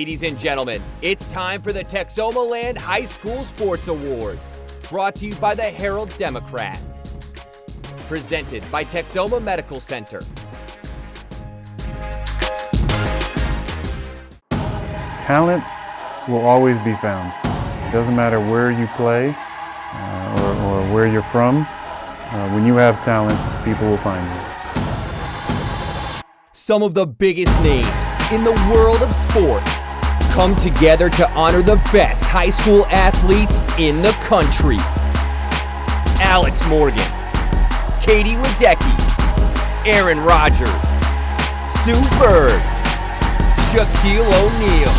Ladies and gentlemen, it's time for the Texomaland High School Sports Awards, brought to you by the Herald Democrat. Presented by Texoma Medical Center. Talent will always be found. It doesn't matter where you play or where you're from. When you have talent, people will find you. Some of the biggest names in the world of sports come together to honor the best high school athletes in the country. Alex Morgan, Katie Ledecky, Aaron Rodgers, Sue Bird, Shaquille O'Neal.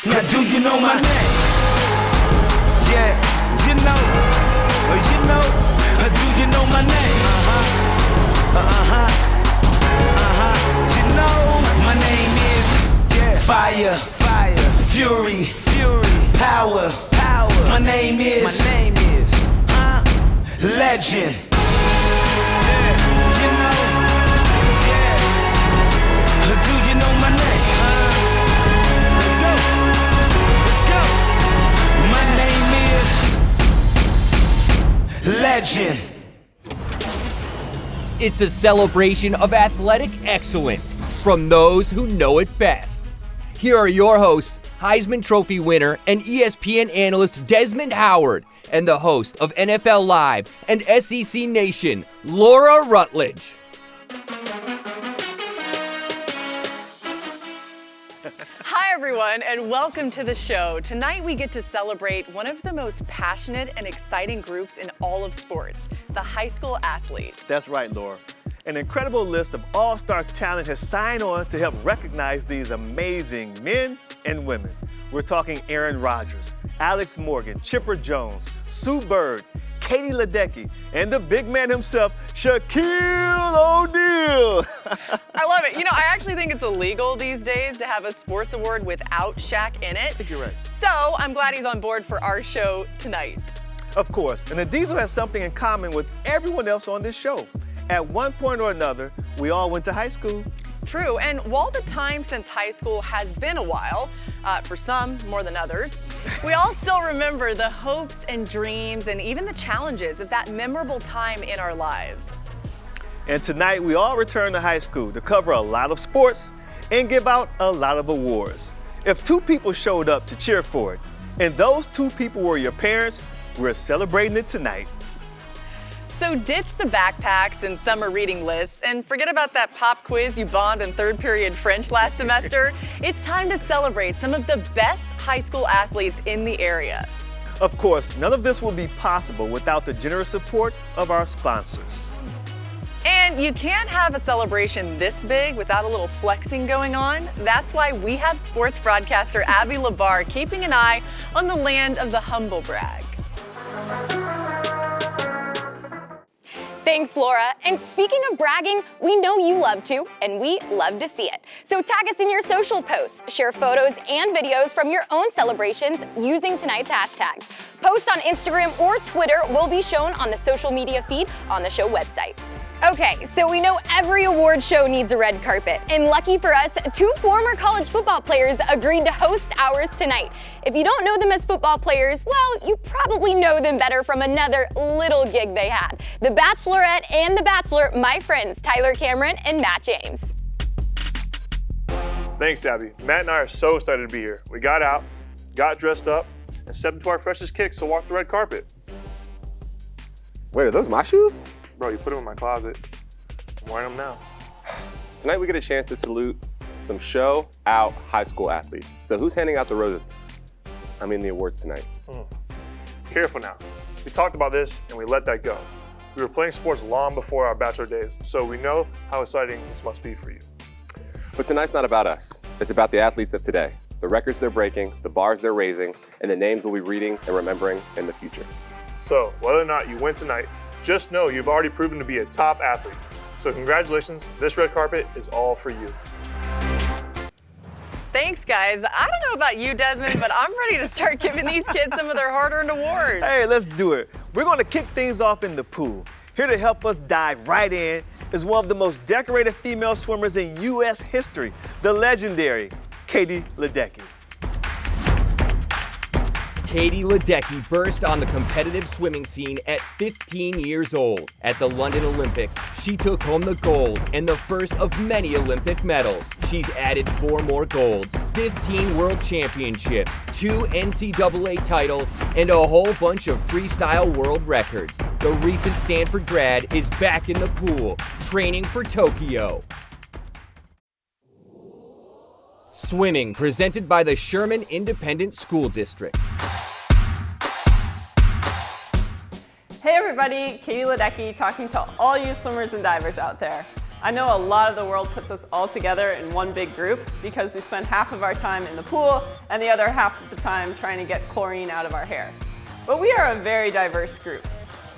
Now do you know my name? Yeah, you know, do you know my name? You know, my name is Fire, Fury, Power. My name is Legend. You know, do you know my name? Let's go. My name is Legend. It's a celebration of athletic excellence from those who know it best. Here are your hosts, Heisman Trophy winner and ESPN analyst Desmond Howard, and the host of NFL Live and SEC Nation, Laura Rutledge. Hi everyone, and welcome to the show. Tonight we get to celebrate one of the most passionate and exciting groups in all of sports, the high school athlete. That's right, Laura. An incredible list of all-star talent has signed on to help recognize these amazing men and women. We're talking Aaron Rodgers, Alex Morgan, Chipper Jones, Sue Bird, Katie Ledecky, and the big man himself, Shaquille O'Neal. I love it. You know, I actually think it's illegal these days to have a sports award without Shaq in it. I think you're right. So I'm glad he's on board for our show tonight. Of course, and the Diesel has something in common with everyone else on this show. At one point or another, we all went to high school. True, and while the time since high school has been a while, for some more than others, we all still remember the hopes and dreams and even the challenges of that memorable time in our lives. And tonight, we all return to high school to cover a lot of sports and give out a lot of awards. If two people showed up to cheer for it, and those two people were your parents, we're celebrating it tonight. So ditch the backpacks and summer reading lists and forget about that pop quiz you bombed in third period French last semester. It's time to celebrate some of the best high school athletes in the area. Of course, none of this would be possible without the generous support of our sponsors. And you can't have a celebration this big without a little flexing going on. That's why we have sports broadcaster Abby Labar keeping an eye on the land of the humble brag. Thanks, Laura. And speaking of bragging, we know you love to, and we love to see it. So tag us in your social posts, share photos and videos from your own celebrations using tonight's hashtags. Posts on Instagram or Twitter will be shown on the social media feed on the show website. Okay, so we know every award show needs a red carpet, and lucky for us, two former college football players agreed to host ours tonight. If you don't know them as football players, well, you probably know them better from another little gig they had. The Bachelorette and The Bachelor, my friends Tyler Cameron and Matt James. Thanks, Abby. Matt and I are so excited to be here. We got out, got dressed up, and stepped into our freshest kicks to walk the red carpet. Wait, are those my shoes? Bro, you put them in my closet. I'm wearing them now. Tonight we get a chance to salute some show-out high school athletes. So who's handing out the roses? I mean the awards tonight. Careful now. We talked about this and we let that go. We were playing sports long before our bachelor days, so we know how exciting this must be for you. But tonight's not about us. It's about the athletes of today. The records they're breaking, the bars they're raising, and the names we'll be reading and remembering in the future. So whether or not you win tonight, just know you've already proven to be a top athlete. So congratulations, this red carpet is all for you. Thanks, guys. I don't know about you, Desmond, but I'm ready to start giving these kids some of their hard-earned awards. Hey, let's do it. We're going to kick things off in the pool. Here to help us dive right in is one of the most decorated female swimmers in U.S. history, the legendary Katie Ledecky. Katie Ledecky burst on the competitive swimming scene at 15 years old. At the London Olympics, she took home the gold and the first of many Olympic medals. She's added 4 more golds, 15 world championships, 2 NCAA titles, and a whole bunch of freestyle world records. The recent Stanford grad is back in the pool, training for Tokyo. Swimming, presented by the Sherman Independent School District. Hey everybody, Katie Ledecky talking to all you swimmers and divers out there. I know a lot of the world puts us all together in one big group because we spend half of our time in the pool and the other half of the time trying to get chlorine out of our hair. But we are a very diverse group.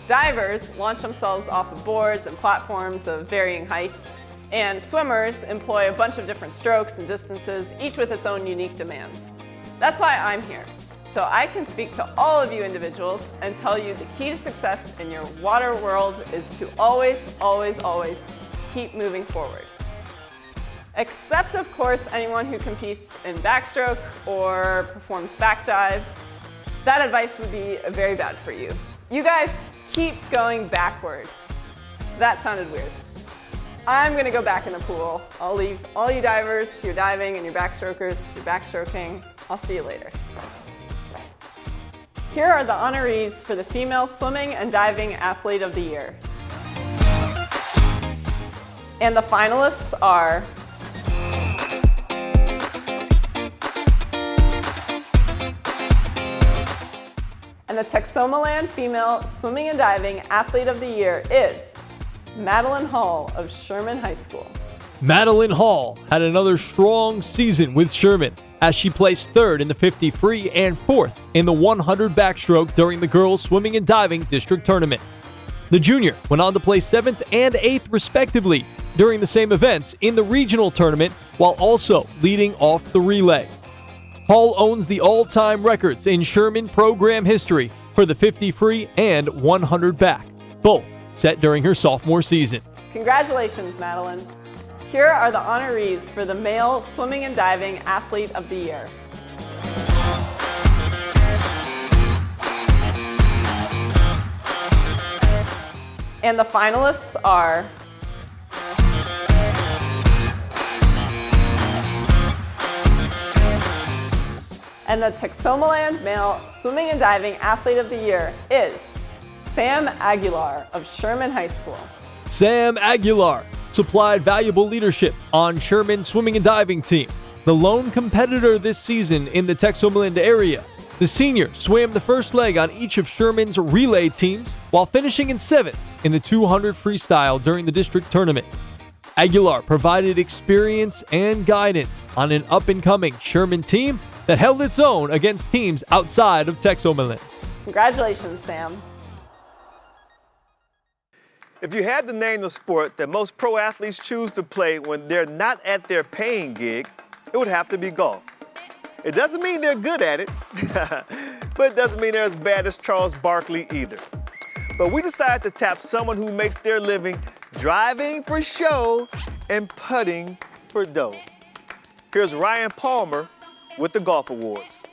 Divers launch themselves off of boards and platforms of varying heights, and swimmers employ a bunch of different strokes and distances, each with its own unique demands. That's why I'm here, so I can speak to all of you individuals and tell you the key to success in your water world is to always, always, always keep moving forward. Except, of course, anyone who competes in backstroke or performs back dives. That advice would be very bad for you. You guys keep going backward. That sounded weird. I'm gonna go back in the pool. I'll leave all you divers to your diving and your backstrokers to your backstroking. I'll see you later. Here are the honorees for the Female Swimming and Diving Athlete of the Year. And the finalists are and the Texomaland Female Swimming and Diving Athlete of the Year is Madeline Hall of Sherman High School. Madeline Hall had another strong season with Sherman as she placed 3rd in the 50 free and 4th in the 100 backstroke during the girls swimming and diving district tournament. The junior went on to place 7th and 8th respectively during the same events in the regional tournament while also leading off the relay. Hall owns the all-time records in Sherman program history for the 50 free and 100 back, both set during her sophomore season. Congratulations, Madeline. Here are the honorees for the Male Swimming and Diving Athlete of the Year. And the finalists are and the Texomaland Male Swimming and Diving Athlete of the Year is Sam Aguilar of Sherman High School. Sam Aguilar supplied valuable leadership on Sherman's swimming and diving team. The lone competitor this season in the Texomaland area, the senior swam the first leg on each of Sherman's relay teams while finishing in 7th in the 200 freestyle during the district tournament. Aguilar provided experience and guidance on an up-and-coming Sherman team that held its own against teams outside of Texomaland. Congratulations, Sam. If you had to name the sport that most pro athletes choose to play when they're not at their paying gig, it would have to be golf. It doesn't mean they're good at it, but it doesn't mean they're as bad as Charles Barkley either. But we decided to tap someone who makes their living driving for show and putting for dough. Here's Ryan Palmer with the Golf Awards.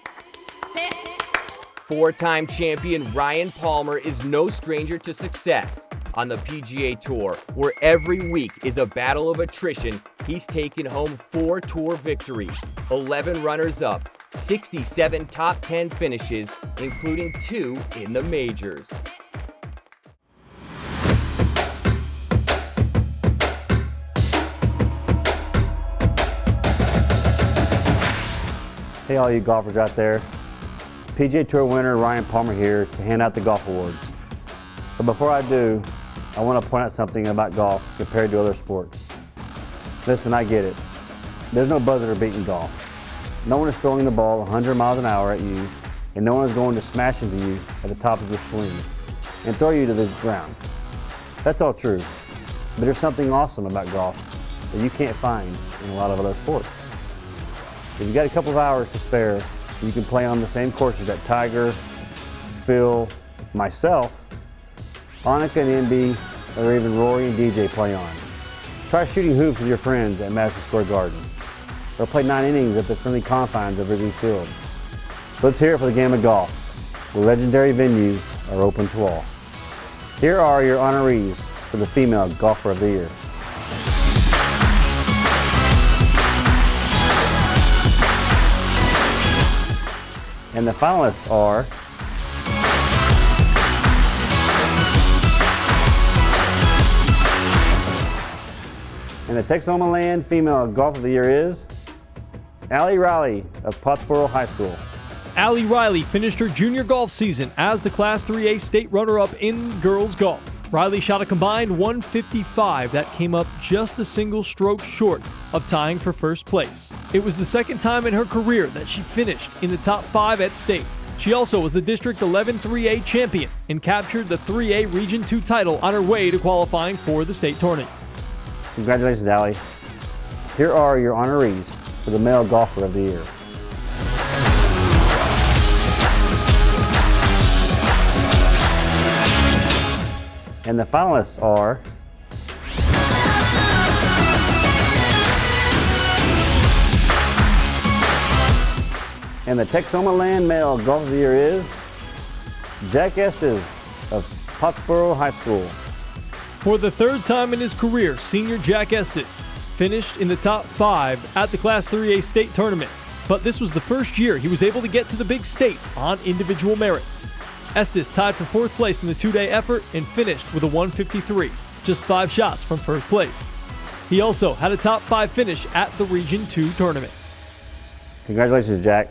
4-time champion Ryan Palmer is no stranger to success. On the PGA Tour, where every week is a battle of attrition, he's taken home 4 tour victories, 11 runners-up, 67 top 10 finishes, including 2 in the majors. Hey all you golfers out there, PGA Tour winner Ryan Palmer here to hand out the Golf Awards. But before I do, I want to point out something about golf compared to other sports. Listen, I get it. There's no buzzer beating golf. No one is throwing the ball 100 miles an hour at you, and no one is going to smash into you at the top of your swing and throw you to the ground. That's all true, but there's something awesome about golf that you can't find in a lot of other sports. If you got a couple of hours to spare, you can play on the same courses that Tiger, Phil, myself, Annika and MB, or even Rory and DJ play on. Try shooting hoops with your friends at Madison Square Garden. or play 9 innings at the friendly confines of Wrigley Field. Let's hear it for the game of golf, where legendary venues are open to all. Here are your honorees for the Female Golfer of the Year. And the finalists are and the Texomaland Female Golfer of the Year is Allie Riley of Pottsboro High School. Allie Riley finished her junior golf season as the Class 3A state runner-up in girls golf. Riley shot a combined 155 that came up just a single stroke short of tying for first place. It was the second time in her career that she finished in the top 5 at state. She also was the District 11 3A champion and captured the 3A Region 2 title on her way to qualifying for the state tournament. Congratulations, Allie. Here are your honorees for the Male Golfer of the Year. And the finalists are and the Texomaland Male Golfer of the Year is Jack Estes of Pottsboro High School. For the third time in his career, senior Jack Estes finished in the top 5 at the Class 3A state tournament. But this was the first year he was able to get to the big state on individual merits. Estes tied for 4th place in the 2-day effort and finished with a 153, just 5 shots from first place. He also had a top 5 finish at the Region 2 tournament. Congratulations, Jack.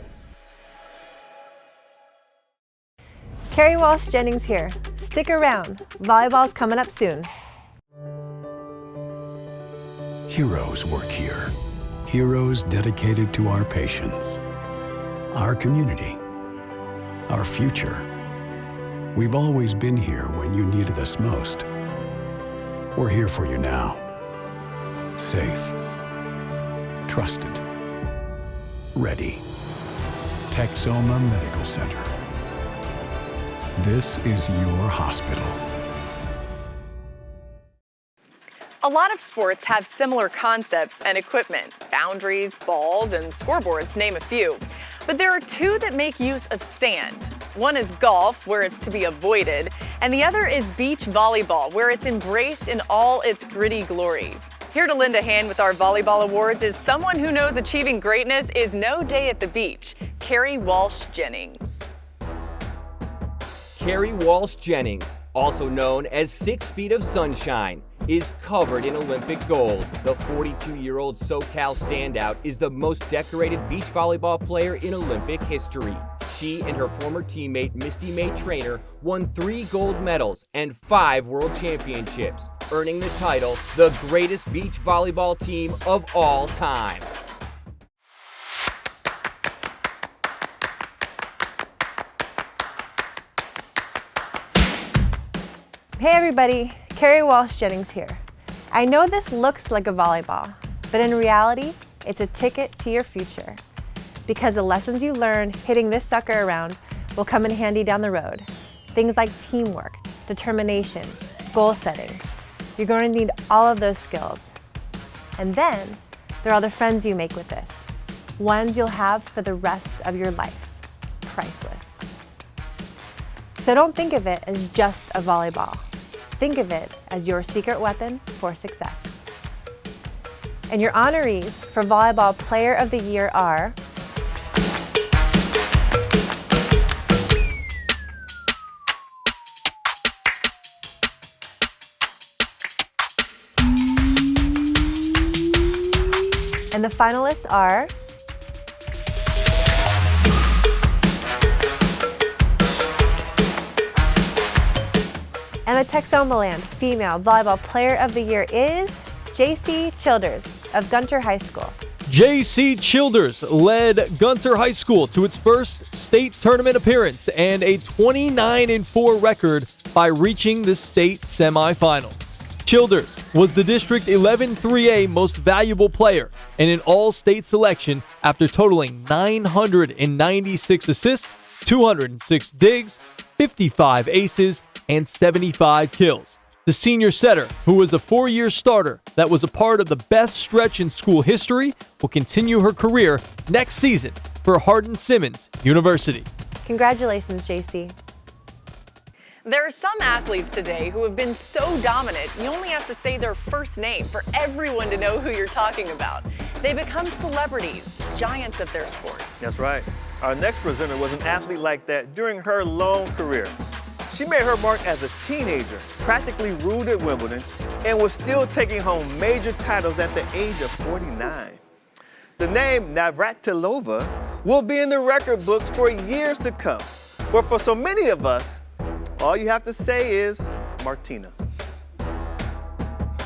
Carrie Walsh Jennings here. Stick around. Volleyball's coming up soon. Heroes work here. Heroes dedicated to our patients, our community, our future. We've always been here when you needed us most. We're here for you now. Safe. Trusted. Ready. Texoma Medical Center. This is your hospital. A lot of sports have similar concepts and equipment, boundaries, balls, and scoreboards, name a few. But there are 2 that make use of sand. One is golf, where it's to be avoided, and the other is beach volleyball, where it's embraced in all its gritty glory. Here to lend a hand with our volleyball awards is someone who knows achieving greatness is no day at the beach, Carrie Walsh Jennings. Carrie Walsh Jennings, also known as 6 Feet of Sunshine, is covered in Olympic gold. The 42-year-old SoCal standout is the most decorated beach volleyball player in Olympic history. She and her former teammate Misty May Traynor won 3 gold medals and 5 world championships, earning the title the greatest beach volleyball team of all time. Hey everybody, Carrie Walsh Jennings here. I know this looks like a volleyball, but in reality, it's a ticket to your future. Because the lessons you learn hitting this sucker around will come in handy down the road. Things like teamwork, determination, goal setting. You're going to need all of those skills. And then, there are the friends you make with this. Ones you'll have for the rest of your life. Priceless. So don't think of it as just a volleyball. Think of it as your secret weapon for success. And your honorees for Volleyball Player of the Year are and the finalists are and the Texomaland Female Volleyball Player of the Year is J.C. Childers of Gunter High School. J.C. Childers led Gunter High School to its first state tournament appearance and a 29-4 record by reaching the state semifinal. Childers was the District 11 3A Most Valuable Player and an all-state selection after totaling 996 assists, 206 digs, 55 aces, and 75 kills. The senior setter, who was a 4-year starter that was a part of the best stretch in school history, will continue her career next season for Hardin-Simmons University. Congratulations, JC. There are some athletes today who have been so dominant, you only have to say their first name for everyone to know who you're talking about. They become celebrities, giants of their sport. That's right. Our next presenter was an athlete like that during her long career. She made her mark as a teenager, practically ruled at Wimbledon, and was still taking home major titles at the age of 49. The name Navratilova will be in the record books for years to come. But for so many of us, all you have to say is Martina.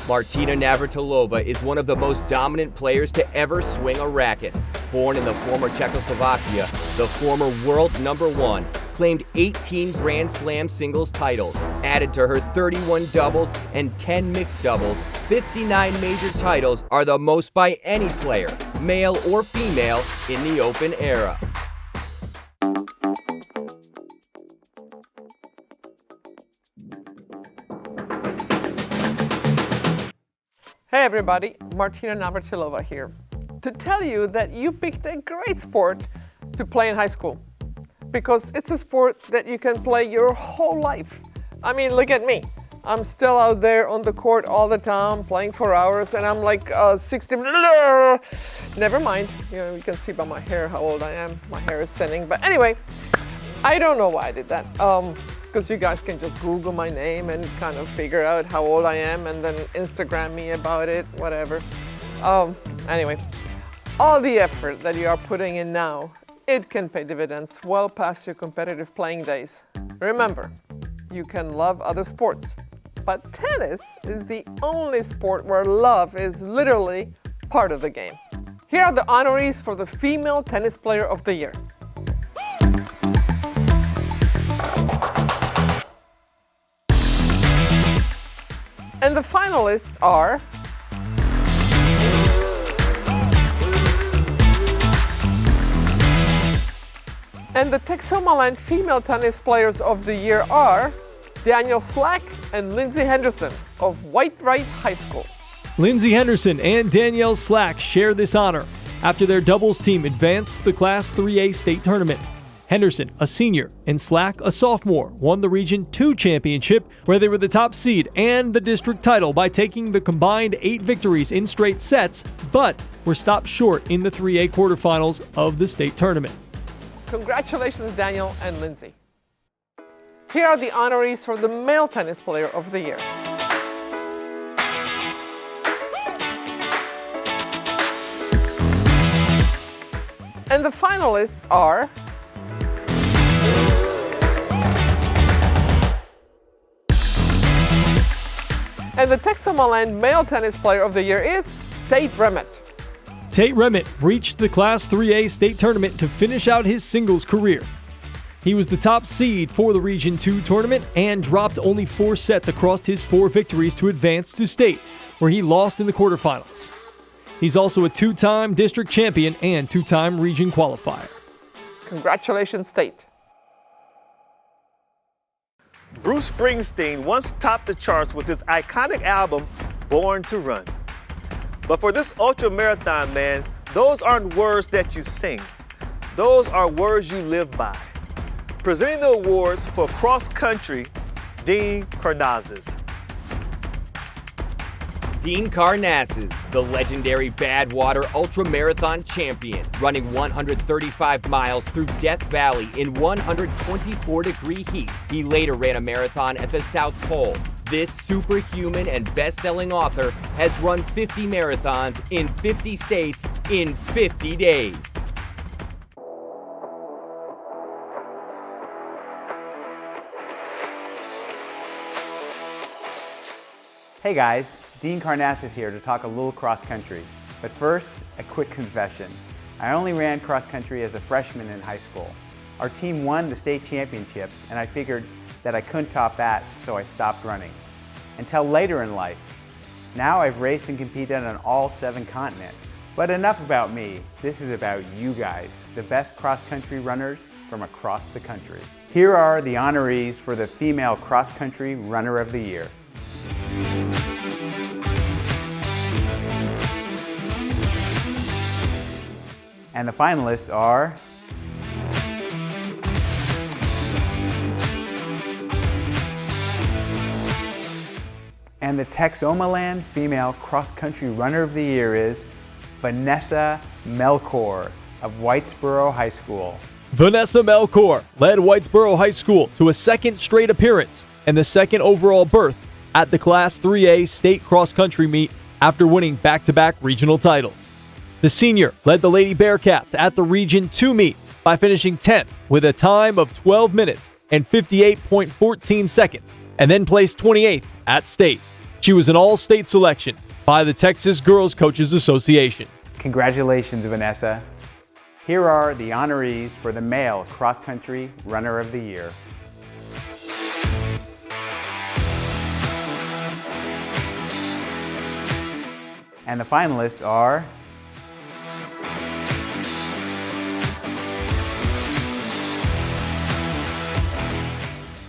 Martina Navratilova is one of the most dominant players to ever swing a racket. Born in the former Czechoslovakia, the former world #1, claimed 18 Grand Slam singles titles, added to her 31 doubles and 10 mixed doubles. 59 major titles are the most by any player, male or female, in the Open era. Hey everybody, Martina Navratilova here, to tell you that you picked a great sport to play in high school, because it's a sport that you can play your whole life. I mean, look at me. I'm still out there on the court all the time, playing for hours, and I'm like 60. Never mind, you can see by my hair how old I am. My hair is thinning, but anyway, I don't know why I did that. Because you guys can just Google my name and kind of figure out how old I am and then Instagram me about it, whatever. Anyway, all the effort that you are putting in now, it can pay dividends well past your competitive playing days. Remember, you can love other sports, but tennis is the only sport where love is literally part of the game. Here are the honorees for the Female Tennis Player of the Year. And the finalists are and the Texomaland Female Tennis Players of the Year are Danielle Slack and Lindsay Henderson of Whitewright High School. Lindsay Henderson and Danielle Slack share this honor after their doubles team advanced to the Class 3A state tournament. Henderson, a senior, and Slack, a sophomore, won the Region 2 championship, where they were the top seed and the district title by taking the combined 8 victories in straight sets, but were stopped short in the 3A quarterfinals of the state tournament. Congratulations, Daniel and Lindsay. Here are the honorees for the Male Tennis Player of the Year. And the finalists are and the Texomaland Male Tennis Player of the Year is Tate Remmett. Tate Remmett reached the Class 3A state tournament to finish out his singles career. He was the top seed for the Region 2 tournament and dropped only 4 sets across his 4 victories to advance to state, where he lost in the quarterfinals. He's also a 2-time district champion and 2-time region qualifier. Congratulations, Tate. Bruce Springsteen once topped the charts with his iconic album, Born to Run. But for this ultra-marathon man, those aren't words that you sing. Those are words you live by. Presenting the awards for cross-country, Dean Karnazes. Dean Karnazes, the legendary Badwater ultramarathon champion, running 135 miles through Death Valley in 124-degree heat. He later ran a marathon at the South Pole. This superhuman and best-selling author has run 50 marathons in 50 states in 50 days. Hey guys, Dean Karnazes here to talk a little cross country. But first, a quick confession. I only ran cross country as a freshman in high school. Our team won the state championships and I figured that I couldn't top that, so I stopped running. Until later in life. Now I've raced and competed on all 7 continents. But enough about me. This is about you guys, the best cross-country runners from across the country. Here are the honorees for the Female Cross Country Runner of the Year. And the finalists are and the Texomaland Female Cross Country Runner of the Year is Vanessa Melchor of Whitesboro High School. Vanessa Melchor led Whitesboro High School to a second straight appearance and the second overall berth at the Class 3A state cross-country meet after winning back-to-back regional titles. The senior led the Lady Bearcats at the Region 2 meet by finishing 10th with a time of 12 minutes and 58.14 seconds, and then placed 28th at state. She was an all-state selection by the Texas Girls Coaches Association. Congratulations, Vanessa. Here are the honorees for the Male Cross Country Runner of the Year. And the finalists are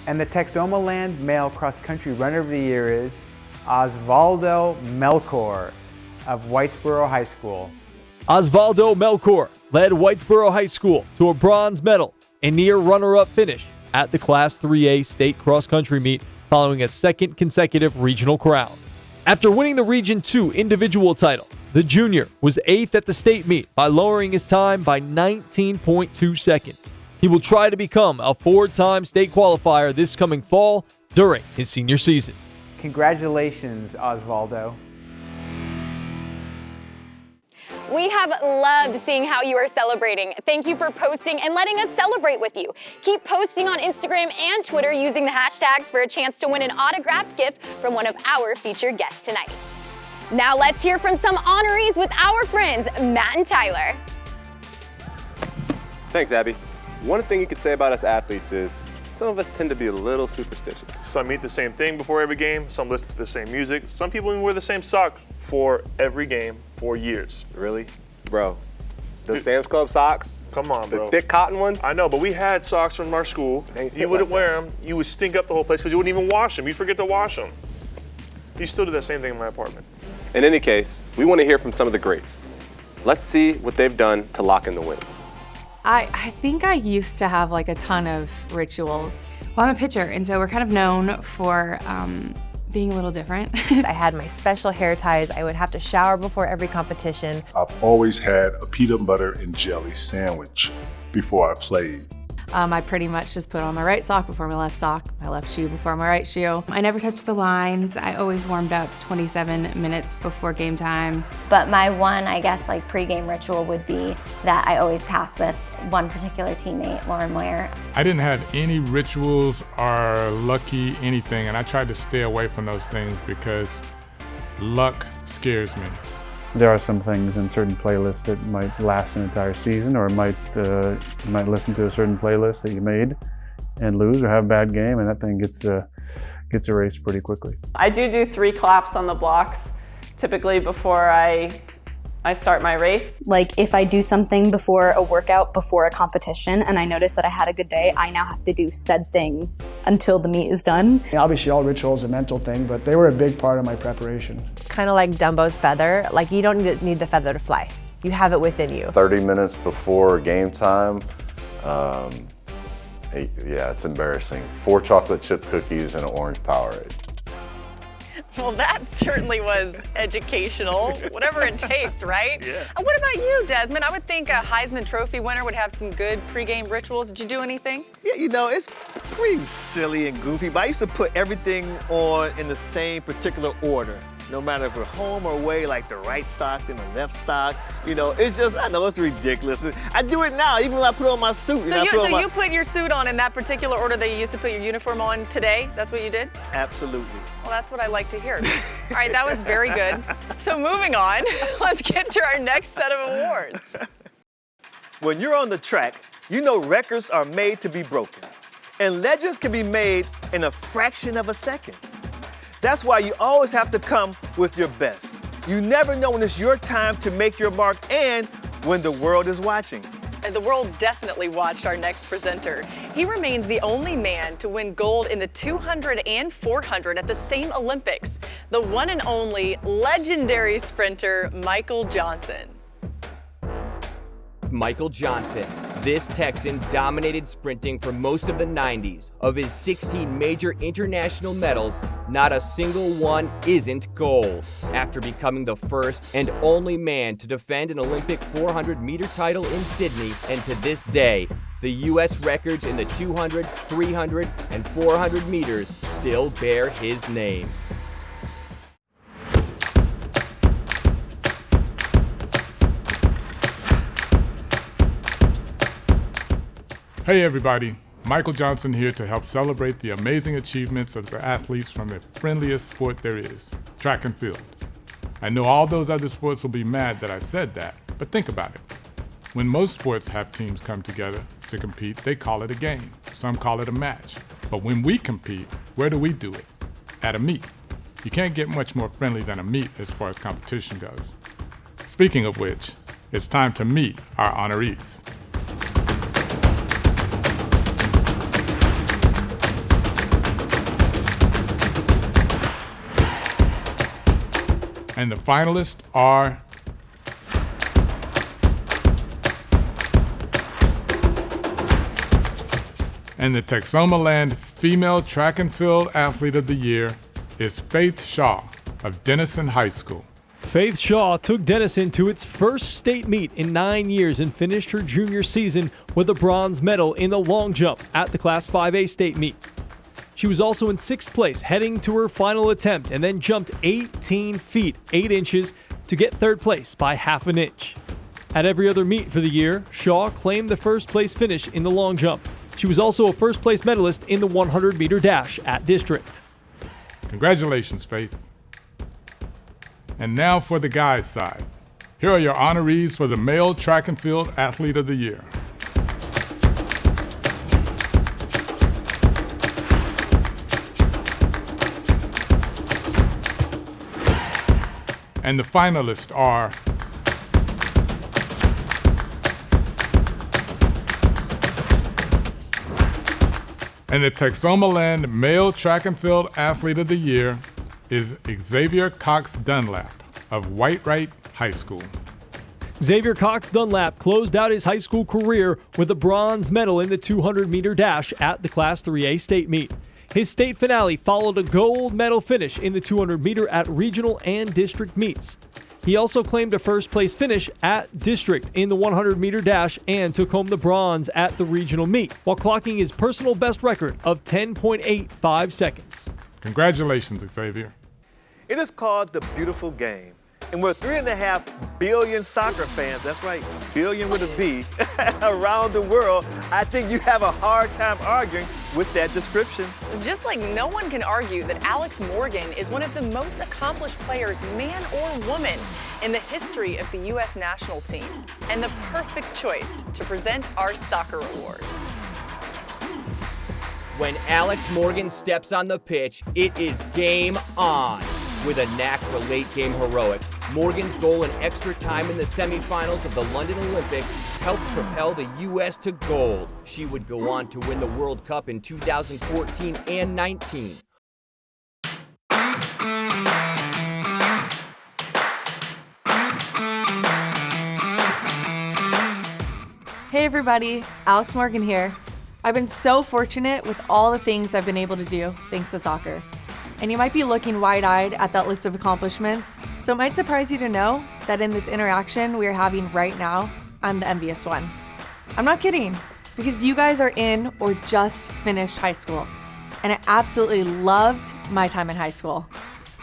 and the Texomaland Male Cross Country Runner of the Year is Osvaldo Melchor of Whitesboro High School. Osvaldo Melchor led Whitesboro High School to a bronze medal and near runner-up finish at the Class 3A state cross-country meet following a second consecutive regional crown. After winning the Region 2 individual title, the junior was 8th at the state meet by lowering his time by 19.2 seconds. He will try to become a 4-time state qualifier this coming fall during his senior season. Congratulations, Osvaldo. We have loved seeing how you are celebrating. Thank you for posting and letting us celebrate with you. Keep posting on Instagram and Twitter using the hashtags for a chance to win an autographed gift from one of our featured guests tonight. Now let's hear from some honorees with our friends, Matt and Tyler. Thanks, Abby. One thing you could say about us athletes is some of us tend to be a little superstitious. Some eat the same thing before every game, some listen to the same music, some people even wear the same socks for every game for years. Really? Bro, those Sam's Club socks? Come on, bro. The thick cotton ones? I know, but we had socks from our school. You wouldn't wear them. You would stink up the whole place because you wouldn't even wash them. You'd forget to wash them. You still do that same thing in my apartment. In any case, we want to hear from some of the greats. Let's see what they've done to lock in the wins. I think I used to have like a ton of rituals. Well, I'm a pitcher, and so we're kind of known for being a little different. I had my special hair ties. I would have to shower before every competition. I've always had a peanut butter and jelly sandwich before I played. I pretty much just put on my right sock before my left sock, my left shoe before my right shoe. I never touched the lines. I always warmed up 27 minutes before game time. But my one, I guess, like pregame ritual would be that I always pass with one particular teammate, Lauren Meyer. I didn't have any rituals or lucky anything, and I tried to stay away from those things because luck scares me. There are some things in certain playlists that might last an entire season, or you might listen to a certain playlist that you made and lose or have a bad game, and that thing gets erased pretty quickly. I do 3 claps on the blocks, typically before I start my race. Like if I do something before a workout, before a competition, and I notice that I had a good day, I now have to do said thing until the meet is done. Obviously all rituals are a mental thing, but they were a big part of my preparation. Kind of like Dumbo's feather, like you don't need the feather to fly. You have it within you. 30 minutes before game time, yeah, it's embarrassing. 4 chocolate chip cookies and an orange Powerade. Well, that certainly was educational. Whatever it takes, right? Yeah. What about you, Desmond? I would think a Heisman Trophy winner would have some good pregame rituals. Did you do anything? Yeah, you know, it's pretty silly and goofy, but I used to put everything on in the same particular order. No matter if we're home or away, like the right sock, then the left sock. You know, it's just, I know it's ridiculous. I do it now, even when I put on my suit. So you put your suit on in that particular order that you used to put your uniform on today? That's what you did? Absolutely. Well, that's what I like to hear. All right, that was very good. So moving on, let's get to our next set of awards. When you're on the track, you know records are made to be broken. And legends can be made in a fraction of a second. That's why you always have to come with your best. You never know when it's your time to make your mark and when the world is watching. And the world definitely watched our next presenter. He remains the only man to win gold in the 200 and 400 at the same Olympics. The one and only legendary sprinter, Michael Johnson. Michael Johnson. This Texan dominated sprinting for most of the 90s. Of his 16 major international medals, not a single one isn't gold. After becoming the first and only man to defend an Olympic 400-meter title in Sydney, and to this day, the U.S. records in the 200, 300, and 400 meters still bear his name. Hey everybody, Michael Johnson here to help celebrate the amazing achievements of the athletes from the friendliest sport there is, track and field. I know all those other sports will be mad that I said that, but think about it. When most sports have teams come together to compete, they call it a game. Some call it a match. But when we compete, where do we do it? At a meet. You can't get much more friendly than a meet as far as competition goes. Speaking of which, it's time to meet our honorees. And the finalists are and the Texomaland Female Track and Field Athlete of the Year is Faith Shaw of Denison High School. Faith Shaw took Denison to its first state meet in 9 years and finished her junior season with a bronze medal in the long jump at the Class 5A state meet. She was also in 6th place heading to her final attempt and then jumped 18 feet 8 inches to get 3rd place by half an inch. At every other meet for the year, Shaw claimed the first place finish in the long jump. She was also a first place medalist in the 100-meter dash at district. Congratulations, Faith. And now for the guys' side. Here are your honorees for the Male Track and Field Athlete of the Year. And the finalists are and the Texomaland Male Track and Field Athlete of the Year is Xavier Cox Dunlap of Whitewright High School. Xavier Cox Dunlap closed out his high school career with a bronze medal in the 200-meter dash at the Class 3A state meet. His state finale followed a gold medal finish in the 200-meter at regional and district meets. He also claimed a first-place finish at district in the 100-meter dash and took home the bronze at the regional meet, while clocking his personal best record of 10.85 seconds. Congratulations, Xavier. It is called the beautiful game. And with 3.5 billion soccer fans, that's right, billion with a B, around the world, I think you have a hard time arguing with that description. Just like no one can argue that Alex Morgan is one of the most accomplished players, man or woman, in the history of the U.S. national team, and the perfect choice to present our soccer award. When Alex Morgan steps on the pitch, it is game on. With a knack for late-game heroics, Morgan's goal in extra time in the semifinals of the London Olympics helped propel the U.S. to gold. She would go on to win the World Cup in 2014 and 19. Hey everybody, Alex Morgan here. I've been so fortunate with all the things I've been able to do thanks to soccer. And you might be looking wide-eyed at that list of accomplishments, so it might surprise you to know that in this interaction we are having right now, I'm the envious one. I'm not kidding, because you guys are in or just finished high school, and I absolutely loved my time in high school.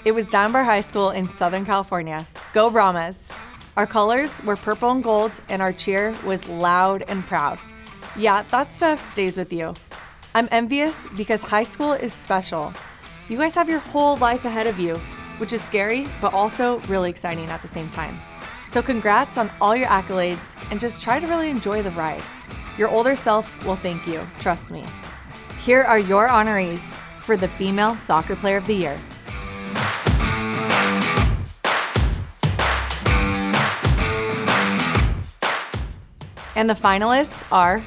It was Dunbar High School in Southern California. Go Brahmas! Our colors were purple and gold, and our cheer was loud and proud. Yeah, that stuff stays with you. I'm envious because high school is special. You guys have your whole life ahead of you, which is scary, but also really exciting at the same time. So congrats on all your accolades, and just try to really enjoy the ride. Your older self will thank you, trust me. Here are your honorees for the Female Soccer Player of the Year. And the finalists are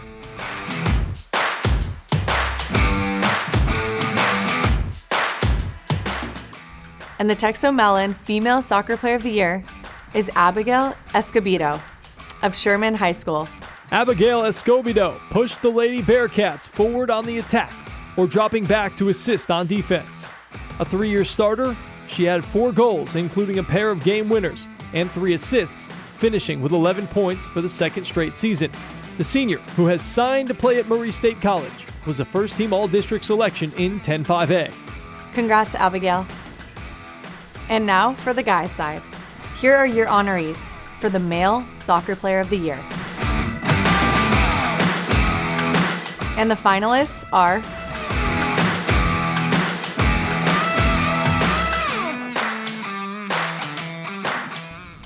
and the Texomaland Female Soccer Player of the Year is Abigail Escobedo. of Sherman High School. Abigail Escobedo pushed the Lady Bearcats forward on the attack, or dropping back to assist on defense. A 3-year starter, she had 4 goals, including a pair of game winners, and 3 assists, finishing with 11 points for the second straight season. The senior, who has signed to play at Murray State College, was a first-team All-District selection in 10-5A. Congrats, Abigail. And now for the guys' side. Here are your honorees for the Male Soccer Player of the Year. And the finalists are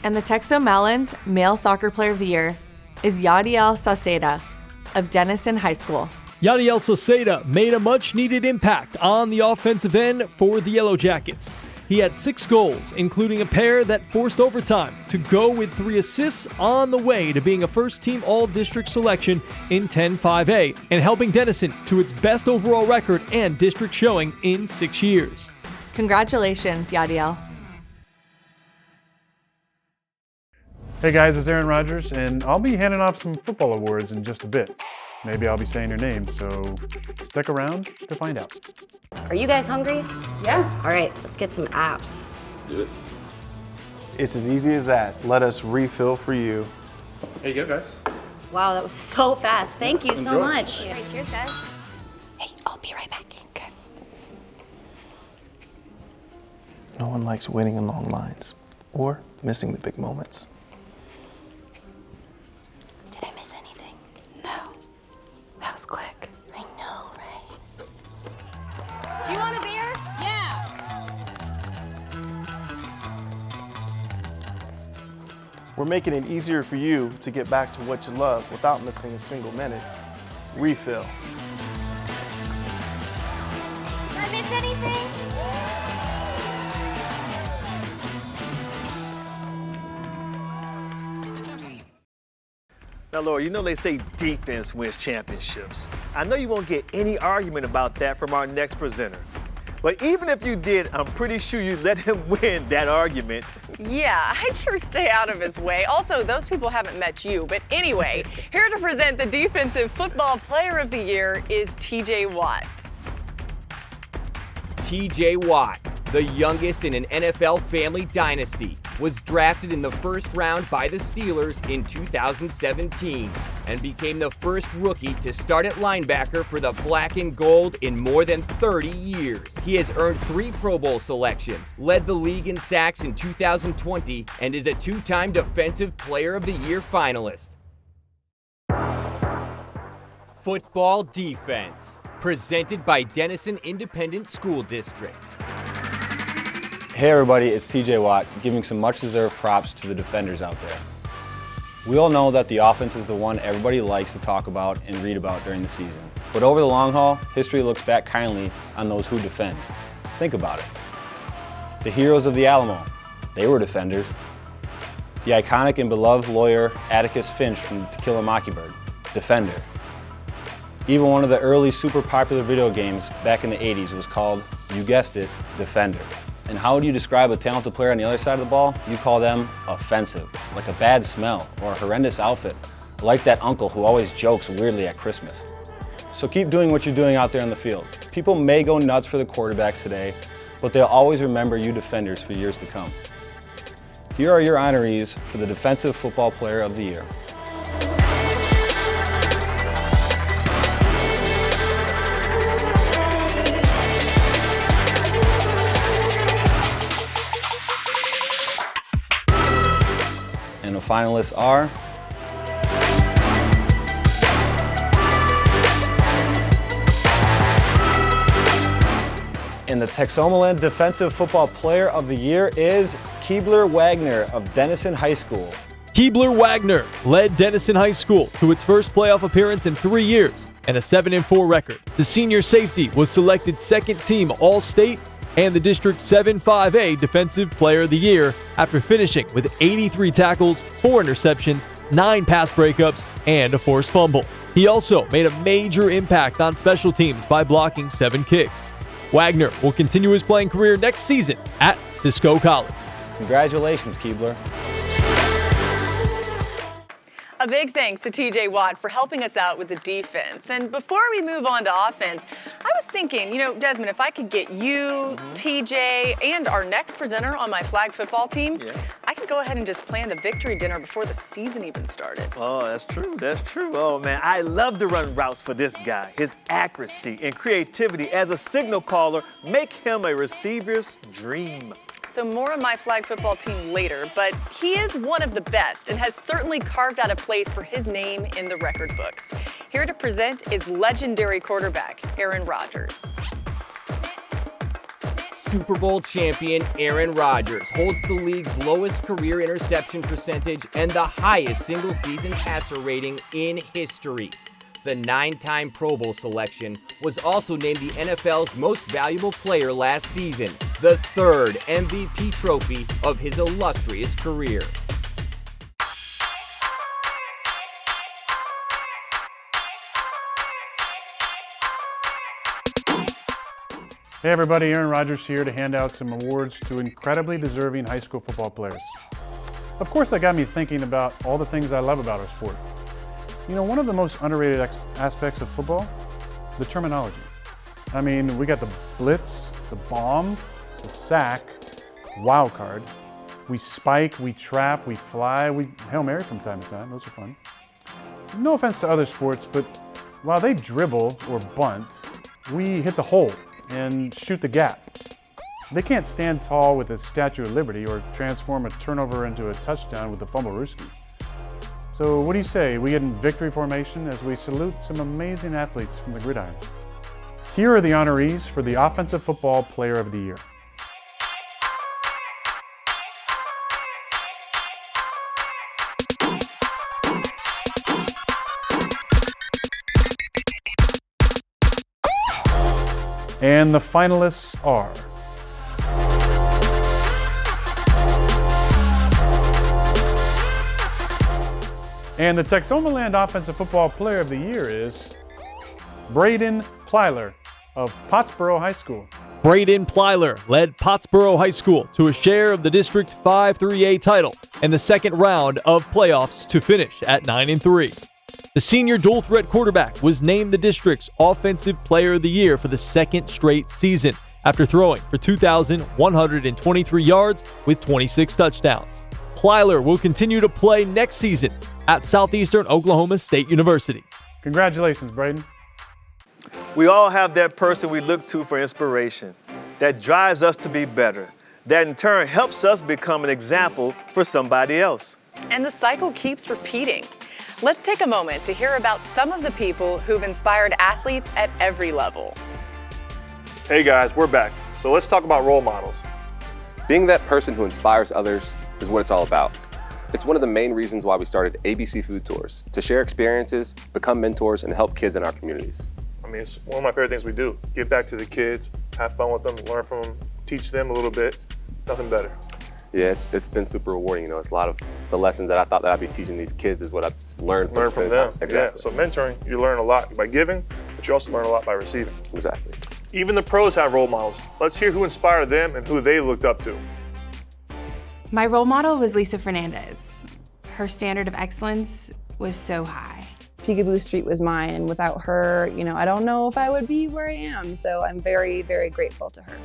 and the Texomaland Male Soccer Player of the Year is Yadiel Sauceda of Denison High School. Yadiel Sauceda made a much-needed impact on the offensive end for the Yellow Jackets. He had 6 goals, including a pair that forced overtime, to go with 3 assists on the way to being a first-team All-District selection in 10-5A and helping Denison to its best overall record and district showing in 6 years. Congratulations, Yadiel. Hey guys, it's Aaron Rodgers, and I'll be handing off some football awards in just a bit. Maybe I'll be saying your names, so stick around to find out. Are you guys hungry? Yeah. All right, let's get some apps. Let's do it. It's as easy as that. Let us refill for you. There you go, guys. Wow, that was so fast. Thank you so much. Yeah. Cheers, guys. Hey, I'll be right back. Okay. No one likes waiting in long lines or missing the big moments. Did I miss anything? No. That was quick. I know, right? You want a beer? Yeah. We're making it easier for you to get back to what you love without missing a single minute. Refill. Did I miss anything? Now, Laurie, you know they say defense wins championships. I know you won't get any argument about that from our next presenter. But even if you did, I'm pretty sure you'd let him win that argument. Yeah, I'd sure stay out of his way. Also, those people haven't met you. But anyway, here to present the Defensive Football Player of the Year is TJ Watt. TJ Watt, the youngest in an NFL family dynasty, was drafted in the first round by the Steelers in 2017 and became the first rookie to start at linebacker for the Black and Gold in more than 30 years. He has earned 3 Pro Bowl selections, led the league in sacks in 2020, and is a 2-time Defensive Player of the Year finalist. Football Defense, presented by Denison Independent School District. Hey everybody, it's TJ Watt, giving some much-deserved props to the defenders out there. We all know that the offense is the one everybody likes to talk about and read about during the season. But over the long haul, history looks back kindly on those who defend. Think about it. The heroes of the Alamo, they were defenders. The iconic and beloved lawyer Atticus Finch from To Kill a Mockingbird, defender. Even one of the early super popular video games back in the 80s was called, you guessed it, Defender. And how would you describe a talented player on the other side of the ball? You call them offensive, like a bad smell or a horrendous outfit, like that uncle who always jokes weirdly at Christmas. So keep doing what you're doing out there on the field. People may go nuts for the quarterbacks today, but they'll always remember you defenders for years to come. Here are your honorees for the Defensive Football Player of the Year. And the finalists are and the Texomaland Defensive Football Player of the Year is Keebler Wagner of Denison High School. Keebler Wagner led Denison High School to its first playoff appearance in 3 years and a 7-4 record. The senior safety was selected second team All-State and the District 7-5A Defensive Player of the Year after finishing with 83 tackles, 4 interceptions, 9 pass breakups, and a forced fumble. He also made a major impact on special teams by blocking 7 kicks. Wagner will continue his playing career next season at Cisco College. Congratulations, Keebler. A big thanks to TJ Watt for helping us out with the defense. And before we move on to offense, I was thinking, Desmond, if I could get you, TJ, and our next presenter on my flag football team, I could go ahead and just plan the victory dinner before the season even started. Oh, that's true. That's true. Oh, man, I love to run routes for this guy. His accuracy and creativity as a signal caller make him a receiver's dream. So more on my flag football team later, but he is one of the best and has certainly carved out a place for his name in the record books. Here to present is legendary quarterback Aaron Rodgers. Super Bowl champion Aaron Rodgers holds the league's lowest career interception percentage and the highest single-season passer rating in history. The 9-time Pro Bowl selection was also named the NFL's most valuable player last season, the third MVP trophy of his illustrious career. Hey everybody, Aaron Rodgers here to hand out some awards to incredibly deserving high school football players. Of course, that got me thinking about all the things I love about our sport. One of the most underrated aspects of football, the terminology. I mean, we got the blitz, the bomb, the sack, wild card. We spike, we trap, we fly, we Hail Mary from time to time. Those are fun. No offense to other sports, but while they dribble or bunt, we hit the hole and shoot the gap. They can't stand tall with a Statue of Liberty or transform a turnover into a touchdown with a fumble-rooski. So what do you say? We get in victory formation as we salute some amazing athletes from the gridiron. Here are the honorees for the Offensive Football Player of the Year. And the finalists are and the Texomaland Offensive Football Player of the Year is Braden Plyler of Pottsboro High School. Braden Plyler led Pottsboro High School to a share of the District 5-3A title and the second round of playoffs to finish at 9-3. The senior dual-threat quarterback was named the district's Offensive Player of the Year for the second straight season after throwing for 2,123 yards with 26 touchdowns. Plyler will continue to play next season at Southeastern Oklahoma State University. Congratulations, Braden. We all have that person we look to for inspiration, that drives us to be better, that in turn helps us become an example for somebody else. And the cycle keeps repeating. Let's take a moment to hear about some of the people who've inspired athletes at every level. Hey guys, we're back. So let's talk about role models. Being that person who inspires others is what it's all about. It's one of the main reasons why we started ABC Food Tours, to share experiences, become mentors, and help kids in our communities. I mean, it's one of my favorite things we do. Give back to the kids, have fun with them, learn from them, teach them a little bit. Nothing better. Yeah, it's been super rewarding. It's a lot of the lessons that I thought that I'd be teaching these kids is what I've learned from them. Exactly. Yeah, so mentoring, you learn a lot by giving, but you also learn a lot by receiving. Exactly. Even the pros have role models. Let's hear who inspired them and who they looked up to. My role model was Lisa Fernandez. Her standard of excellence was so high. Peekaboo Street was mine, and without her, I don't know if I would be where I am, so I'm very, very grateful to her.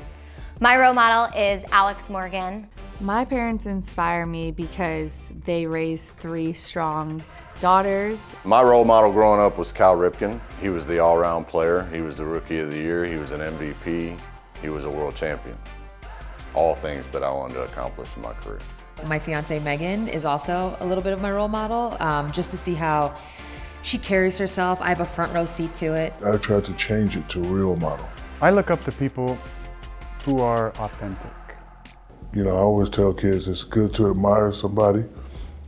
My role model is Alex Morgan. My parents inspire me because they raised 3 strong daughters. My role model growing up was Cal Ripken. He was the all-around player. He was the Rookie of the Year. He was an MVP. He was a world champion. All things that I wanted to accomplish in my career. My fiance Megan is also a little bit of my role model, just to see how she carries herself. I have a front row seat to it. I tried to change it to a real model. I look up to people who are authentic. I always tell kids it's good to admire somebody.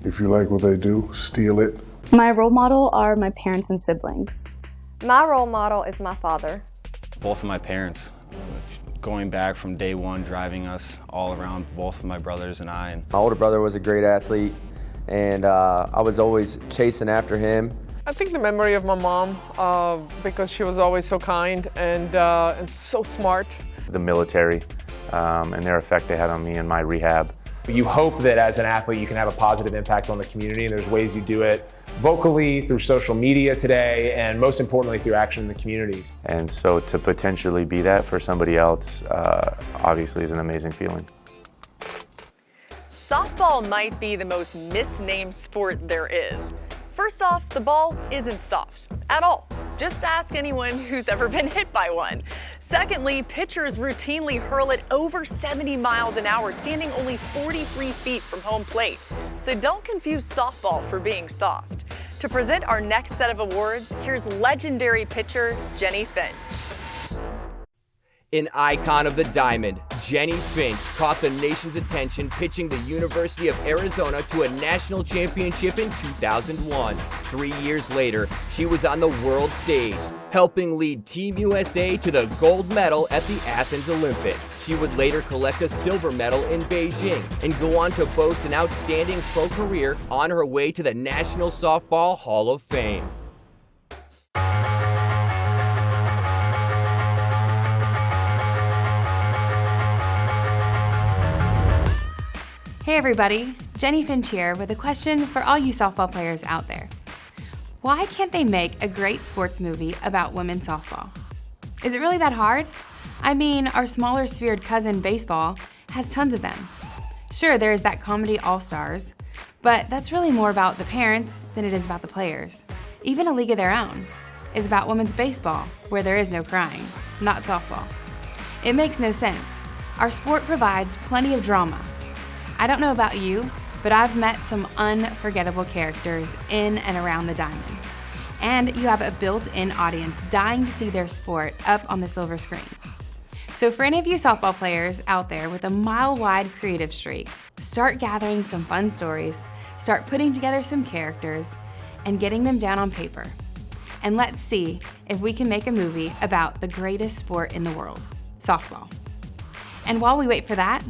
If you like what they do, steal it. My role model are my parents and siblings. My role model is my father. Both of my parents. Going back from day one, driving us all around, both of my brothers and I. My older brother was a great athlete, and I was always chasing after him. I think the memory of my mom, because she was always so kind and so smart. The military and their effect they had on me in my rehab. You hope that as an athlete you can have a positive impact on the community, and there's ways you do it vocally, through social media today, and most importantly, through action in the communities. And so to potentially be that for somebody else, obviously is an amazing feeling. Softball might be the most misnamed sport there is. First off, the ball isn't soft at all. Just ask anyone who's ever been hit by one. Secondly, pitchers routinely hurl it over 70 miles an hour, standing only 43 feet from home plate. So don't confuse softball for being soft. To present our next set of awards, here's legendary pitcher Jennie Finch. An icon of the diamond, Jennie Finch caught the nation's attention pitching the University of Arizona to a national championship in 2001. 3 years later, she was on the world stage, helping lead Team USA to the gold medal at the Athens Olympics. She would later collect a silver medal in Beijing and go on to boast an outstanding pro career on her way to the National Softball Hall of Fame. Hey everybody, Jennie Finch here with a question for all you softball players out there. Why can't they make a great sports movie about women's softball? Is it really that hard? I mean, our smaller sphered cousin baseball has tons of them. Sure, there's that comedy All-Stars, but that's really more about the parents than it is about the players. Even A League of Their Own is about women's baseball, where there is no crying, not softball. It makes no sense. Our sport provides plenty of drama. I don't know about you, but I've met some unforgettable characters in and around the diamond. And you have a built-in audience dying to see their sport up on the silver screen. So for any of you softball players out there with a mile-wide creative streak, start gathering some fun stories, start putting together some characters, and getting them down on paper. And let's see if we can make a movie about the greatest sport in the world, softball. And while we wait for that,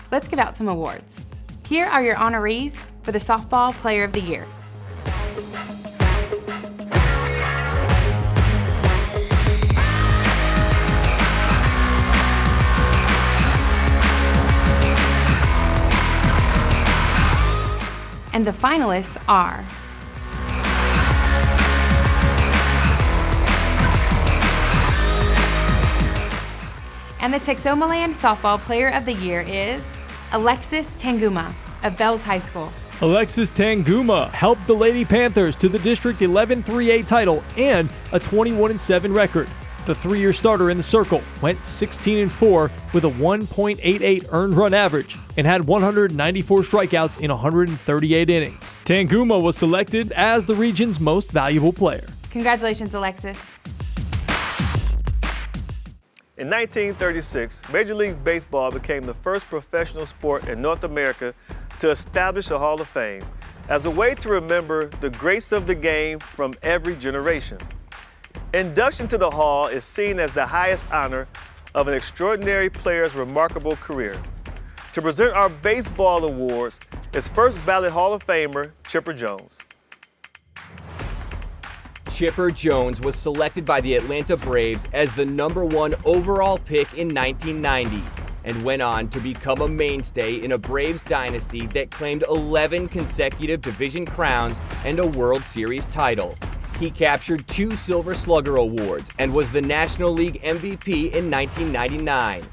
let's give out some awards. Here are your honorees for the Softball Player of the Year. And the finalists are and the Texomaland Softball Player of the Year is Alexis Tanguma of Bells High School. Alexis Tanguma helped the Lady Panthers to the District 11 3A title and a 21-7 record. The 3-year starter in the circle went 16-4 with a 1.88 earned run average and had 194 strikeouts in 138 innings. Tanguma was selected as the region's most valuable player. Congratulations, Alexis. In 1936, Major League Baseball became the first professional sport in North America to establish a Hall of Fame as a way to remember the greats of the game from every generation. Induction to the Hall is seen as the highest honor of an extraordinary player's remarkable career. To present our baseball awards is first ballot Hall of Famer Chipper Jones. Chipper Jones was selected by the Atlanta Braves as the #1 overall pick in 1990 and went on to become a mainstay in a Braves dynasty that claimed 11 consecutive division crowns and a World Series title. He captured 2 Silver Slugger awards and was the National League MVP in 1999.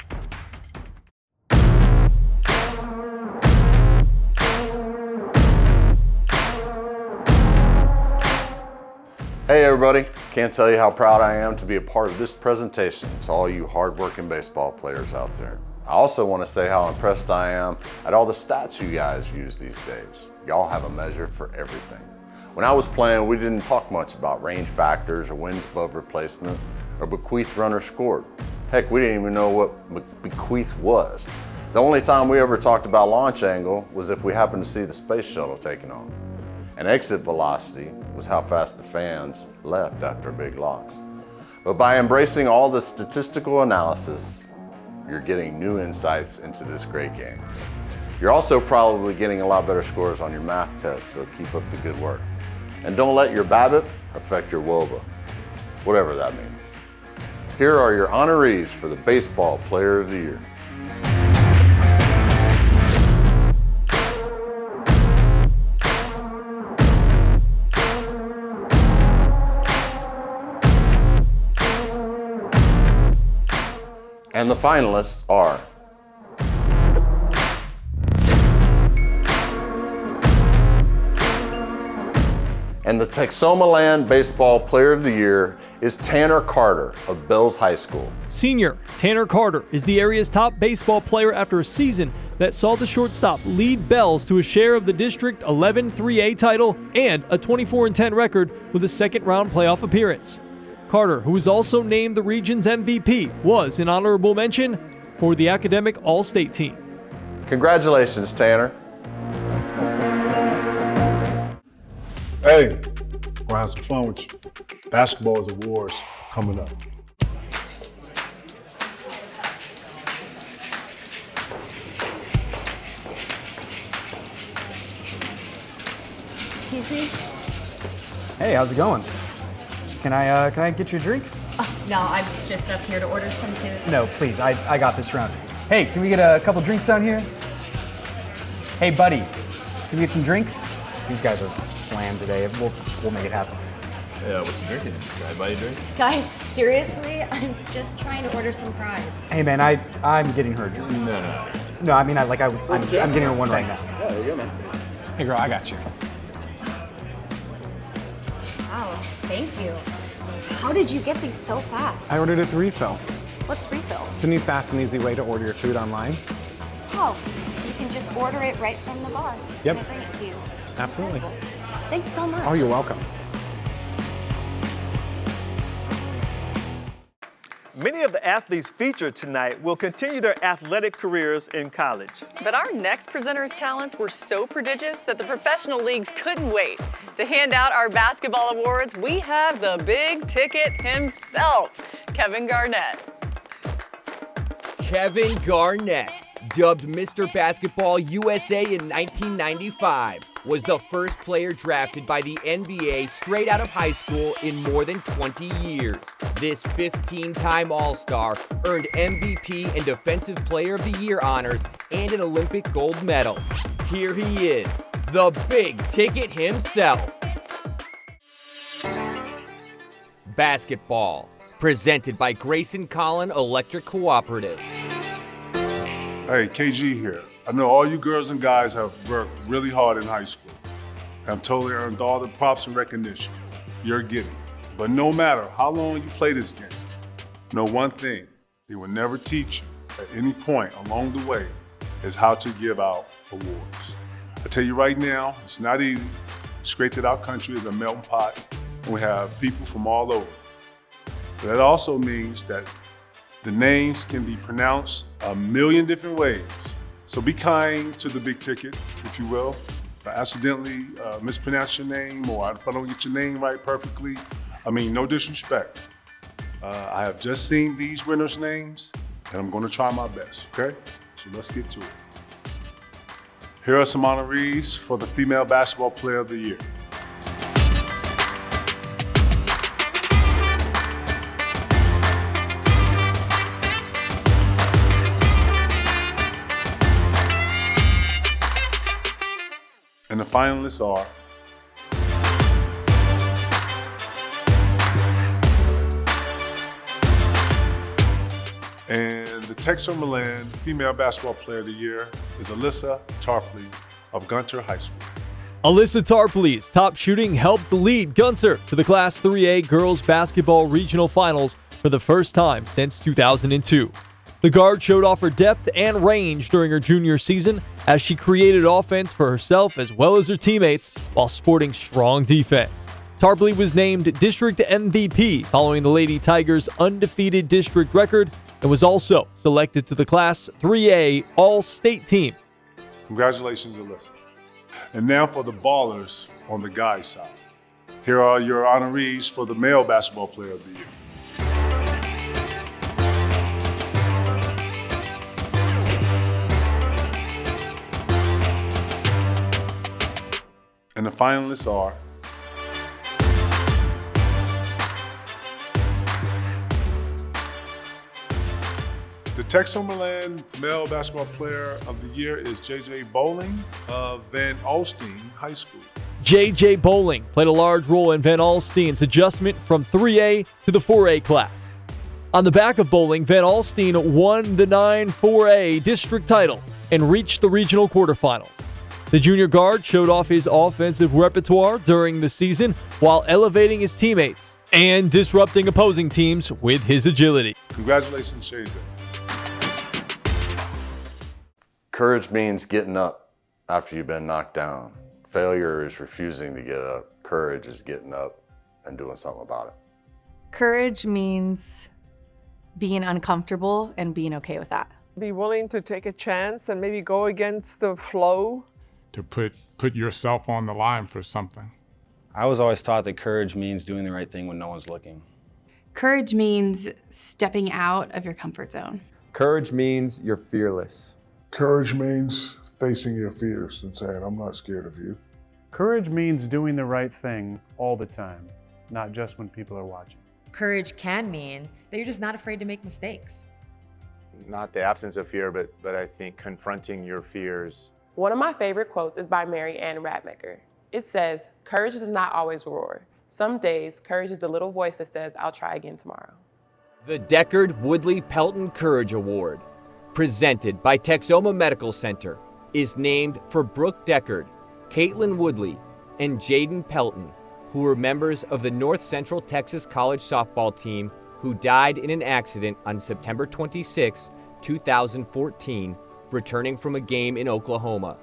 Hey everybody, can't tell you how proud I am to be a part of this presentation to all you hard-working baseball players out there. I also want to say how impressed I am at all the stats you guys use these days. Y'all have a measure for everything. When I was playing, we didn't talk much about range factors or wins above replacement or bequeathed runners scored. Heck, we didn't even know what bequeath was. The only time we ever talked about launch angle was if we happened to see the space shuttle taking off. And exit velocity was how fast the fans left after big locks. But by embracing all the statistical analysis, you're getting new insights into this great game. You're also probably getting a lot better scores on your math tests, so keep up the good work. And don't let your BABIP affect your WOBA, whatever that means. Here are your honorees for the Baseball Player of the Year. And the finalists are and the Texomaland Baseball Player of the Year is Tanner Carter of Bells High School. Senior Tanner Carter is the area's top baseball player after a season that saw the shortstop lead Bells to a share of the District 11 3A title and a 24-10 record with a second-round playoff appearance. Carter, who was also named the region's MVP, was an honorable mention for the academic All-State team. Congratulations, Tanner. Hey, gonna have some fun with you. Basketball's awards coming up. Excuse me? Hey, how's it going? Can I get you a drink? Oh, no, I'm just up here to order some food. No, please, I got this round. Hey, can we get a couple drinks down here? Hey, buddy, can we get some drinks? These guys are slammed today. We'll make it happen. Yeah, what you drinking? Can I buy you a drink? Guys, seriously? I'm just trying to order some fries. Hey, man, I'm getting her a drink. No. No, I mean, I'm getting her one right now. Yeah, there you go, man. Hey, girl, I got you. Wow, thank you. How did you get these so fast? I ordered it at Refill. What's refill? It's a new fast and easy way to order your food online. Oh, you can just order it right from the bar. Yep. And I bring it to you. Absolutely. Thanks so much. Oh, you're welcome. Many of the athletes featured tonight will continue their athletic careers in college. But our next presenter's talents were so prodigious that the professional leagues couldn't wait. To hand out our basketball awards, we have the big ticket himself, Kevin Garnett. Kevin Garnett, dubbed Mr. Basketball USA in 1995, was the first player drafted by the NBA straight out of high school in more than 20 years. This 15-time All-Star earned MVP and Defensive Player of the Year honors and an Olympic gold medal. Here he is, the big ticket himself. Basketball, presented by Grayson Collin Electric Cooperative. Hey, KG here. I know all you girls and guys have worked really hard in high school. Have totally earned all the props and recognition you're getting. But no matter how long you play this game, know one thing, they will never teach you at any point along the way is how to give out awards. I tell you right now, it's not easy. It's great that our country is a melting pot and we have people from all over. But that also means that the names can be pronounced a million different ways. So be kind to the big ticket, if you will. If I accidentally mispronounce your name or if I don't get your name right perfectly, I mean, no disrespect. I have just seen these winners' names and I'm gonna try my best, okay? So let's get to it. Here are some honorees for the Female Basketball Player of the Year. And the finalists are and the Texomaland Female Basketball Player of the Year is Alyssa Tarpley of Gunter High School. Alyssa Tarpley's top shooting helped lead Gunter to the Class 3A Girls Basketball Regional Finals for the first time since 2002. The guard showed off her depth and range during her junior season as she created offense for herself as well as her teammates while sporting strong defense. Tarpley was named District MVP following the Lady Tigers' undefeated district record and was also selected to the Class 3A All-State team. Congratulations, Alyssa. And now for the ballers on the guys' side. Here are your honorees for the Male Basketball Player of the Year. And the finalists are the Texomaland Male Basketball Player of the Year is JJ Bowling of Van Alstyne High School. J.J. Bowling played a large role in Van Alstyne's adjustment from 3A to the 4A class. On the back of bowling, Van Alstyne won the 9-4A district title and reached the regional quarterfinals. The junior guard showed off his offensive repertoire during the season while elevating his teammates and disrupting opposing teams with his agility. Congratulations, Shade. Courage means getting up after you've been knocked down. Failure is refusing to get up. Courage is getting up and doing something about it. Courage means being uncomfortable and being okay with that. Be willing to take a chance and maybe go against the flow. To put yourself on the line for something. I was always taught that courage means doing the right thing when no one's looking. Courage means stepping out of your comfort zone. Courage means you're fearless. Courage means facing your fears and saying, I'm not scared of you. Courage means doing the right thing all the time, not just when people are watching. Courage can mean that you're just not afraid to make mistakes. Not the absence of fear, but I think confronting your fears. One of my favorite quotes is by Mary Ann Radmacher. It says, courage does not always roar. Some days, courage is the little voice that says, I'll try again tomorrow. The Deckard Woodley Pelton Courage Award, presented by Texoma Medical Center, is named for Brooke Deckard, Caitlin Woodley, and Jaden Pelton, who were members of the North Central Texas College softball team who died in an accident on September 26, 2014, returning from a game in Oklahoma.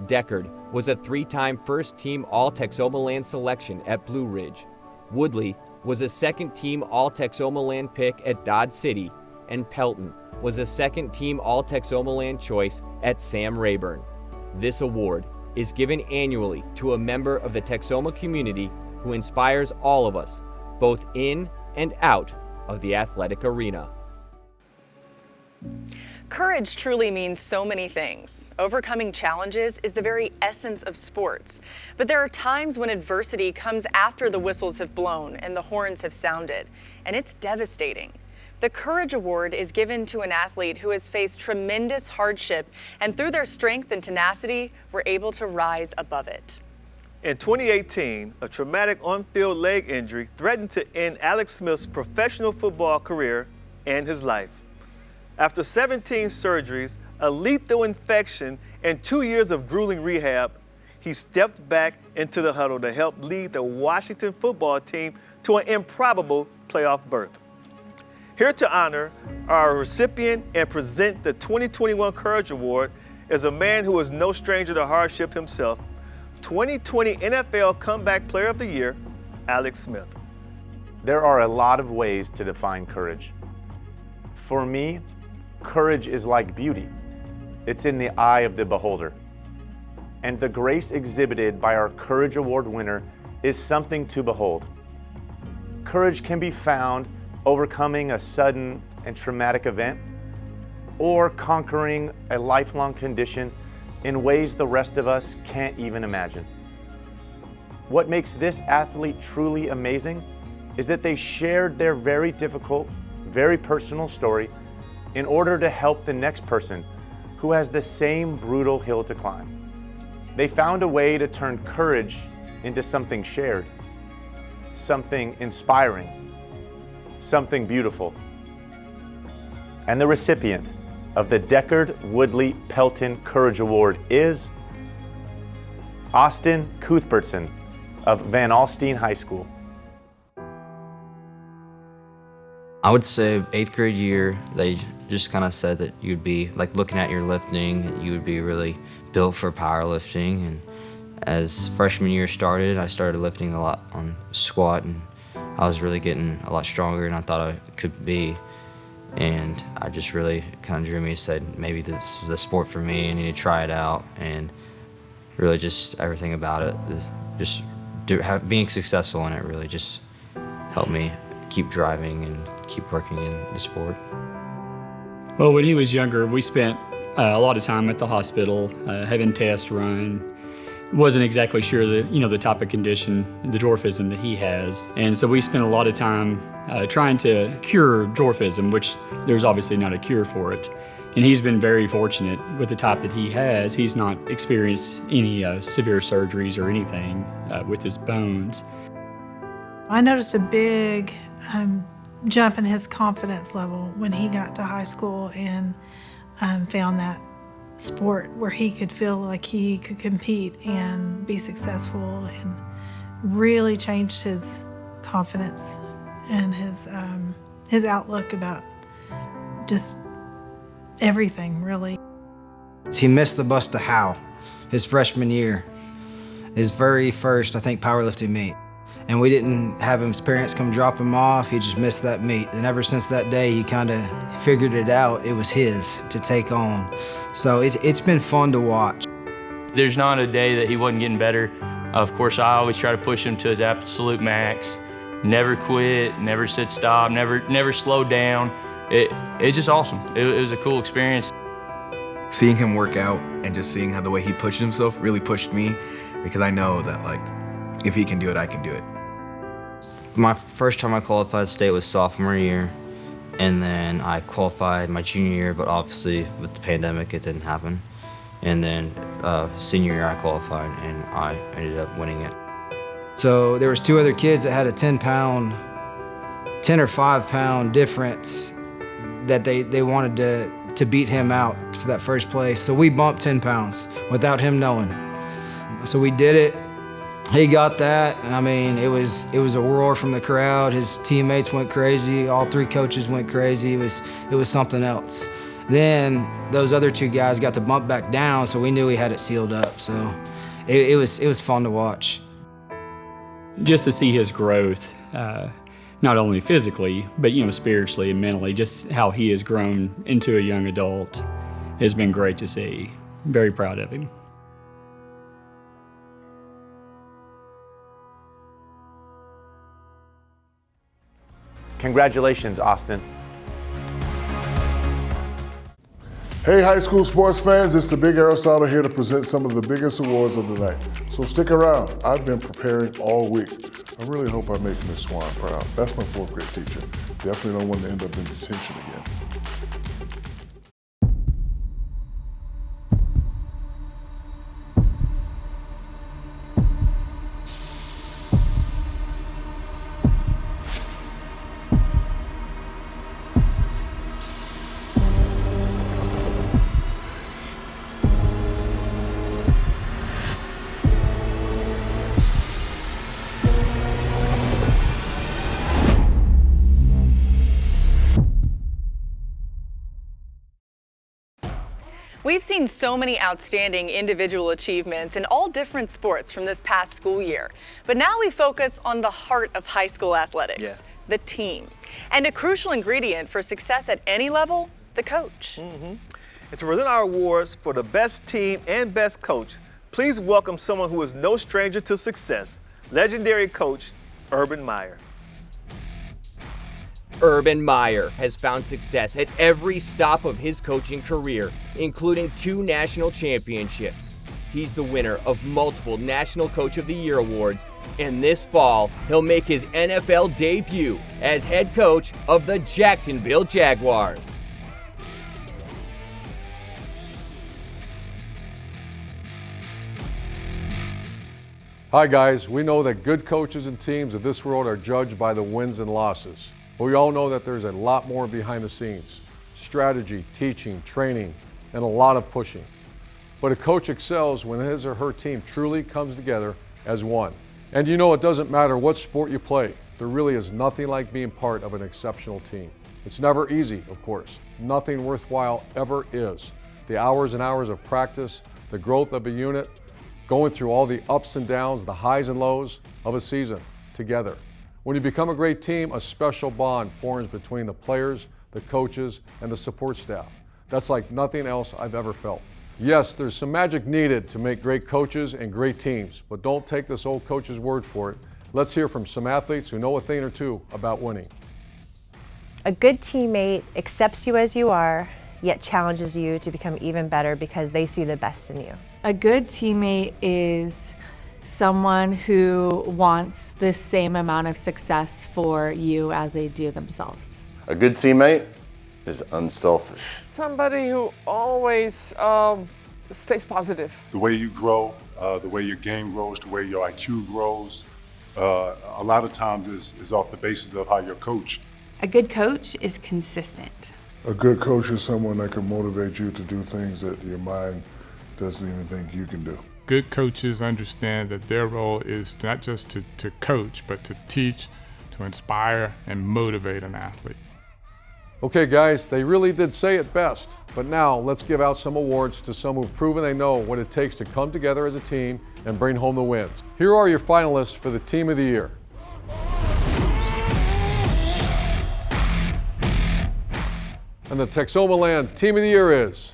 Deckard was a 3-time first-team All-Texomaland selection at Blue Ridge. Woodley was a second-team All-Texomaland pick at Dodge City, and Pelton was a second-team All-Texomaland choice at Sam Rayburn. This award is given annually to a member of the Texoma community who inspires all of us, both in and out of the athletic arena. Courage truly means so many things. Overcoming challenges is the very essence of sports. But there are times when adversity comes after the whistles have blown and the horns have sounded, and it's devastating. The Courage Award is given to an athlete who has faced tremendous hardship, and through their strength and tenacity, were able to rise above it. In 2018, a traumatic on-field leg injury threatened to end Alex Smith's professional football career and his life. After 17 surgeries, a lethal infection, and 2 years of grueling rehab, he stepped back into the huddle to help lead the Washington football team to an improbable playoff berth. Here to honor our recipient and present the 2021 Courage Award is a man who is no stranger to hardship himself, 2020 NFL Comeback Player of the Year, Alex Smith. There are a lot of ways to define courage. For me, courage is like beauty. It's in the eye of the beholder. And the grace exhibited by our Courage Award winner is something to behold. Courage can be found overcoming a sudden and traumatic event, or conquering a lifelong condition in ways the rest of us can't even imagine. What makes this athlete truly amazing is that they shared their very difficult, very personal story in order to help the next person who has the same brutal hill to climb. They found a way to turn courage into something shared, something inspiring, something beautiful. And the recipient of the Deckard Woodley Pelton Courage Award is Austin Cuthbertson of Van Alstyne High School. I would say 8th grade year, they just kind of said that you'd be, like looking at your lifting, you would be really built for powerlifting. And as freshman year started, I started lifting a lot on squat, and I was really getting a lot stronger than I thought I could be. And I just really kind of drew me and said, maybe this is a sport for me, I need to try it out. And really just everything about it is just being successful in it really just helped me keep driving and keep working in the sport. Well, when he was younger, we spent a lot of time at the hospital, having tests run. Wasn't exactly sure the type of condition, the dwarfism that he has. And so we spent a lot of time trying to cure dwarfism, which there's obviously not a cure for it. And he's been very fortunate with the type that he has. He's not experienced any severe surgeries or anything with his bones. I noticed a big jump in his confidence level when he got to high school and found that sport where he could feel like he could compete and be successful, and really changed his confidence and his outlook about just everything, really. He missed the bus to Howe his freshman year, his very first, I think, powerlifting meet. And we didn't have his parents come drop him off. He just missed that meet. And ever since that day, he kind of figured it out. It was his to take on. So it's been fun to watch. There's not a day that he wasn't getting better. Of course, I always try to push him to his absolute max. Never quit, never said stop, never slowed down. It's just awesome. It was a cool experience. Seeing him work out and just seeing how the way he pushed himself really pushed me, because I know that, like, if he can do it, I can do it. My first time I qualified state was sophomore year, and then I qualified my junior year, but obviously with the pandemic it didn't happen. And then senior year I qualified, and I ended up winning it. So there was 2 other kids that had a 10 or 5 pound difference that they wanted to beat him out for that first place. So we bumped 10 pounds without him knowing. So we did it. He got that. I mean, it was a roar from the crowd. His teammates went crazy. All 3 coaches went crazy. It was something else. Then those other 2 guys got to bump back down, so we knew he had it sealed up. So it was fun to watch. Just to see his growth, not only physically, but spiritually and mentally, just how he has grown into a young adult has been great to see. Very proud of him. Congratulations, Austin. Hey, high school sports fans, it's the Big Aristotle here to present some of the biggest awards of the night. So stick around. I've been preparing all week. I really hope I make Miss Swan proud. That's my 4th grade teacher. Definitely don't want to end up in detention again. We've seen so many outstanding individual achievements in all different sports from this past school year. But now we focus on the heart of high school athletics, the team. And a crucial ingredient for success at any level, the coach. And to present our awards for the best team and best coach, please welcome someone who is no stranger to success, legendary coach Urban Meyer. Urban Meyer has found success at every stop of his coaching career, including 2 national championships. He's the winner of multiple National Coach of the Year awards, and this fall, he'll make his NFL debut as head coach of the Jacksonville Jaguars. Hi guys, we know that good coaches and teams of this world are judged by the wins and losses. But we all know that there's a lot more behind the scenes. Strategy, teaching, training, and a lot of pushing. But a coach excels when his or her team truly comes together as one. And it doesn't matter what sport you play, there really is nothing like being part of an exceptional team. It's never easy, of course. Nothing worthwhile ever is. The hours and hours of practice, the growth of a unit, going through all the ups and downs, the highs and lows of a season together. When you become a great team, a special bond forms between the players, the coaches, and the support staff. That's like nothing else I've ever felt. Yes, there's some magic needed to make great coaches and great teams, but don't take this old coach's word for it. Let's hear from some athletes who know a thing or two about winning. A good teammate accepts you as you are, yet challenges you to become even better because they see the best in you. A good teammate is someone who wants the same amount of success for you as they do themselves. A good teammate is unselfish. Somebody who always stays positive. The way you grow, the way your game grows, the way your IQ grows, a lot of times is off the basis of how your coach A good coach is consistent. A good coach is someone that can motivate you to do things that your mind doesn't even think you can do. Good coaches understand that their role is not just to coach, but to teach, to inspire, and motivate an athlete. Okay, guys, they really did say it best. But now let's give out some awards to some who've proven they know what it takes to come together as a team and bring home the wins. Here are your finalists for the Team of the Year. And the Texomaland Team of the Year is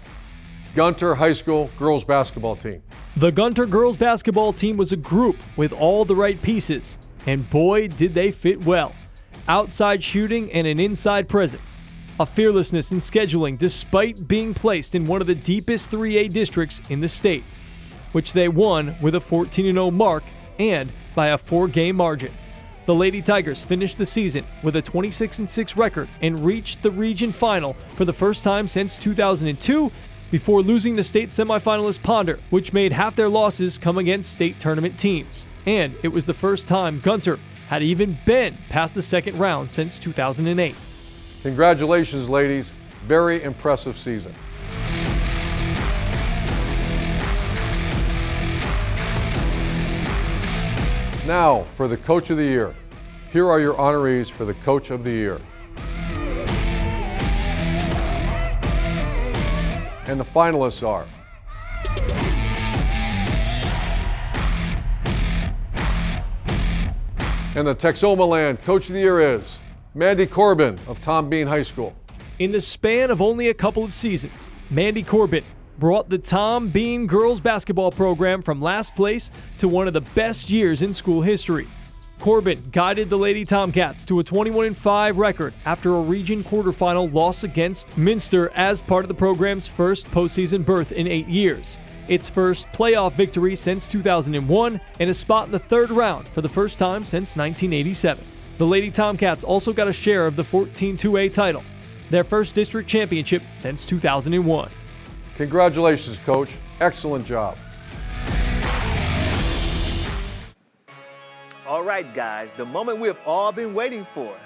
Gunter High School Girls Basketball Team. The Gunter girls basketball team was a group with all the right pieces, and boy, did they fit well. Outside shooting and an inside presence. A fearlessness in scheduling despite being placed in one of the deepest 3A districts in the state, which they won with a 14-0 mark and by a 4-game margin. The Lady Tigers finished the season with a 26-6 record and reached the region final for the first time since 2002 before losing to state semifinalist Ponder, which made half their losses come against state tournament teams. And it was the first time Gunter had even been past the second round since 2008. Congratulations, ladies. Very impressive season. Now, for the Coach of the Year. Here are your honorees for the Coach of the Year. And the finalists are and the Texomaland Coach of the Year is Mandy Corbin of Tom Bean High School. In the span of only a couple of seasons, Mandy Corbin brought the Tom Bean girls basketball program from last place to one of the best years in school history. Corbin guided the Lady Tomcats to a 21-5 record after a region quarterfinal loss against Minster as part of the program's first postseason berth in 8 years. Its first playoff victory since 2001 and a spot in the third round for the first time since 1987. The Lady Tomcats also got a share of the 14-2A title, their first district championship since 2001. Congratulations, Coach. Excellent job. All right, guys, the moment we have all been waiting for.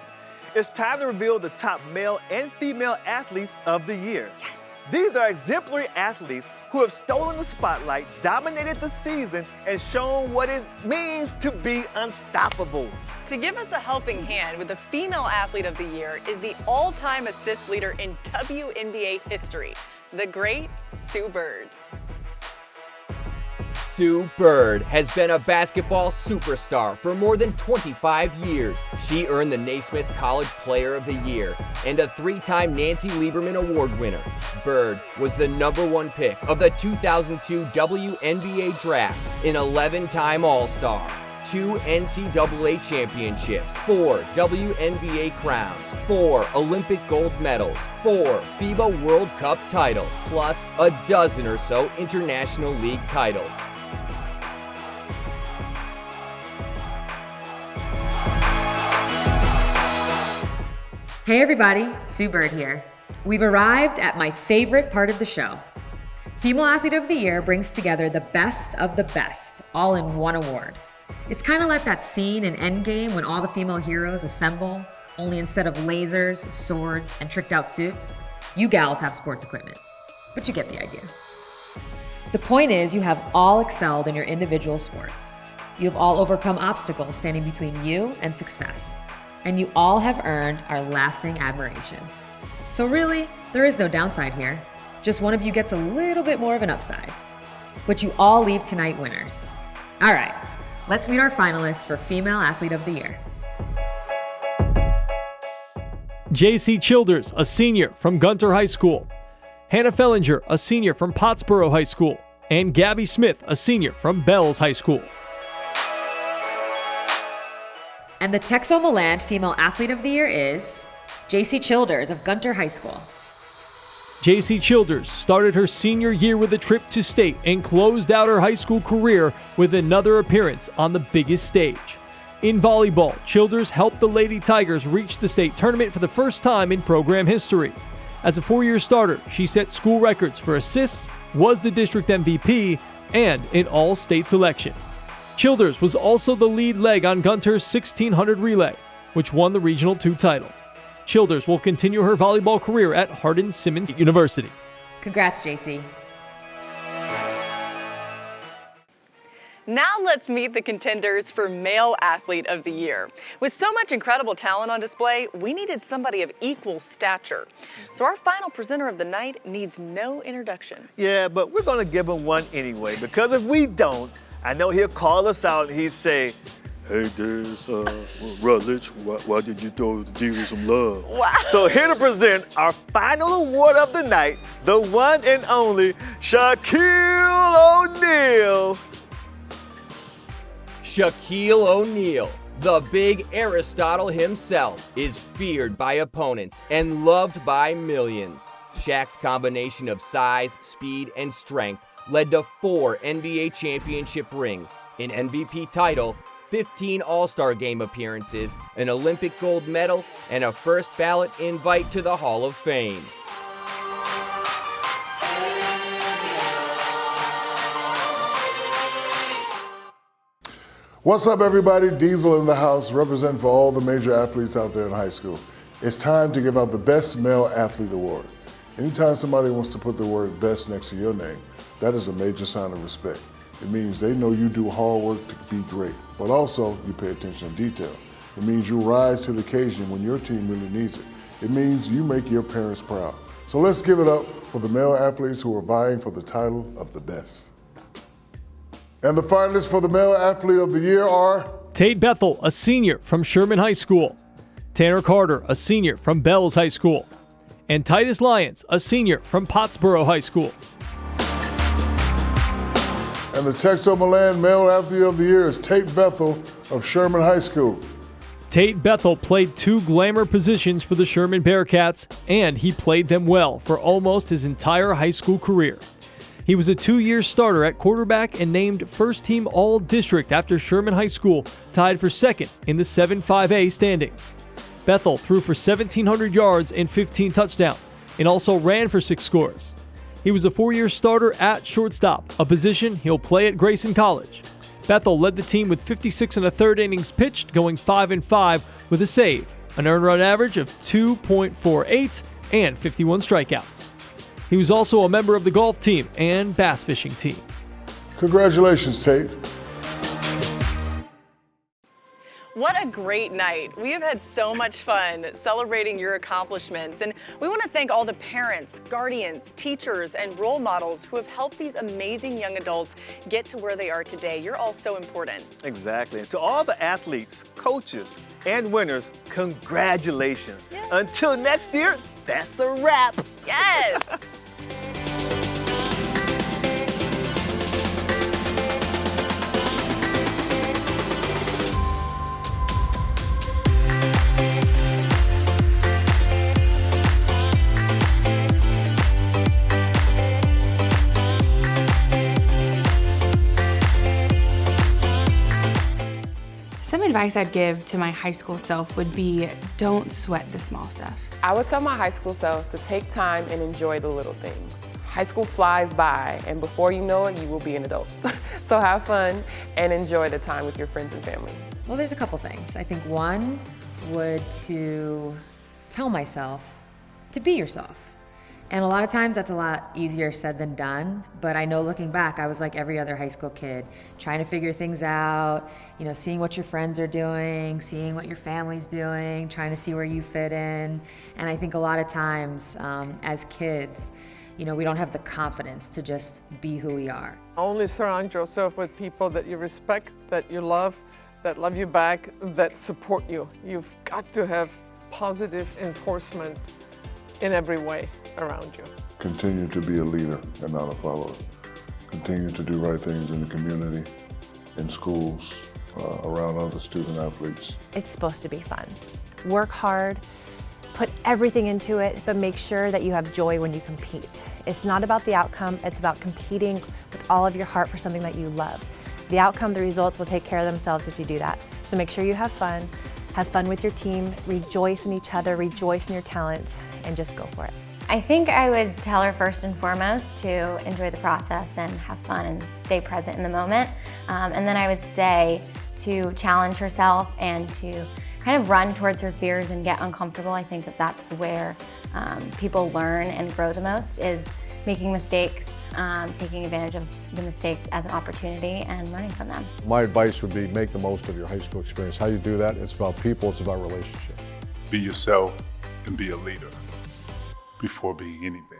It's time to reveal the top male and female athletes of the year. Yes. These are exemplary athletes who have stolen the spotlight, dominated the season, and shown what it means to be unstoppable. To give us a helping hand with the Female Athlete of the Year is the all-time assist leader in WNBA history, the great Sue Bird. Sue Bird has been a basketball superstar for more than 25 years. She earned the Naismith College Player of the Year and a 3-time Nancy Lieberman Award winner. Bird was the #1 pick of the 2002 WNBA draft, an 11-time All-Star, 2 NCAA championships, 4 WNBA crowns, 4 Olympic gold medals, 4 FIBA World Cup titles, plus a dozen or so International League titles. Hey everybody, Sue Bird here. We've arrived at my favorite part of the show. Female Athlete of the Year brings together the best of the best, all in one award. It's kind of like that scene in Endgame when all the female heroes assemble, only instead of lasers, swords, and tricked out suits, you gals have sports equipment. But you get the idea. The point is, you have all excelled in your individual sports. You have all overcome obstacles standing between you and success. And you all have earned our lasting admirations. So really, there is no downside here. Just one of you gets a little bit more of an upside. But you all leave tonight winners. All right, let's meet our finalists for Female Athlete of the Year. J.C. Childers, a senior from Gunter High School. Hannah Fellinger, a senior from Pottsboro High School. And Gabby Smith, a senior from Bells High School. And the Texomaland Female Athlete of the Year is J.C. Childers of Gunter High School. J.C. Childers started her senior year with a trip to state and closed out her high school career with another appearance on the biggest stage. In volleyball, Childers helped the Lady Tigers reach the state tournament for the first time in program history. As a 4-year starter, she set school records for assists, was the district MVP, and an all-state selection. Childers was also the lead leg on Gunter's 1600 relay, which won the Regional 2 title. Childers will continue her volleyball career at Hardin-Simmons University. Congrats, JC. Now let's meet the contenders for Male Athlete of the Year. With so much incredible talent on display, we needed somebody of equal stature. So our final presenter of the night needs no introduction. Yeah, but we're gonna give him one anyway, because if we don't, I know he'll call us out and he'd say, "Hey, there's Rutledge, why did you throw the Jesus some love?" Wow. So here to present our final award of the night, the one and only Shaquille O'Neal. Shaquille O'Neal, the big Aristotle himself, is feared by opponents and loved by millions. Shaq's combination of size, speed, and strength led to 4 NBA championship rings, an MVP title, 15 All-Star Game appearances, an Olympic gold medal, and a first ballot invite to the Hall of Fame. What's up, everybody? Diesel in the house, representing for all the major athletes out there in high school. It's time to give out the Best Male Athlete Award. Anytime somebody wants to put the word best next to your name, that is a major sign of respect. It means they know you do hard work to be great, but also you pay attention to detail. It means you rise to the occasion when your team really needs it. It means you make your parents proud. So let's give it up for the male athletes who are vying for the title of the best. And the finalists for the Male Athlete of the Year are Tate Bethel, a senior from Sherman High School. Tanner Carter, a senior from Bells High School. And Titus Lyons, a senior from Pottsboro High School. And the Texomaland Male Athlete of the Year is Tate Bethel of Sherman High School. Tate Bethel played 2 glamour positions for the Sherman Bearcats, and he played them well for almost his entire high school career. He was a 2-year starter at quarterback and named first-team All-District after Sherman High School tied for second in the 7-5A standings. Bethel threw for 1,700 yards and 15 touchdowns, and also ran for 6 scores. He was a 4-year starter at shortstop, a position he'll play at Grayson College. Bethel led the team with 56 1/3 innings pitched, going 5-5 with a save, an earned run average of 2.48, and 51 strikeouts. He was also a member of the golf team and bass fishing team. Congratulations, Tate. What a great night. We have had so much fun celebrating your accomplishments, and we want to thank all the parents, guardians, teachers, and role models who have helped these amazing young adults get to where they are today. You're all so important. Exactly. And to all the athletes, coaches, and winners, congratulations. Yes. Until next year, that's a wrap. Yes. Some advice I'd give to my high school self would be, don't sweat the small stuff. I would tell my high school self to take time and enjoy the little things. High school flies by, and before you know it, you will be an adult. So have fun and enjoy the time with your friends and family. Well, there's a couple things. I think one would to tell myself to be yourself. And a lot of times that's a lot easier said than done, but I know looking back, I was like every other high school kid, trying to figure things out, seeing what your friends are doing, seeing what your family's doing, trying to see where you fit in. And I think a lot of times as kids, we don't have the confidence to just be who we are. Only surround yourself with people that you respect, that you love you back, that support you. You've got to have positive enforcement in every way around you. Continue to be a leader and not a follower. Continue to do right things in the community, in schools, around other student athletes. It's supposed to be fun. Work hard, put everything into it, but make sure that you have joy when you compete. It's not about the outcome, it's about competing with all of your heart for something that you love. The outcome, the results will take care of themselves if you do that. So make sure you have fun with your team, rejoice in each other, rejoice in your talent, and just go for it. I think I would tell her first and foremost to enjoy the process and have fun and stay present in the moment. And then I would say to challenge herself and to kind of run towards her fears and get uncomfortable. I think that that's where people learn and grow the most, is making mistakes, taking advantage of the mistakes as an opportunity and learning from them. My advice would be make the most of your high school experience. How you do that, it's about people, it's about relationships. Be yourself and be a leader before being anything.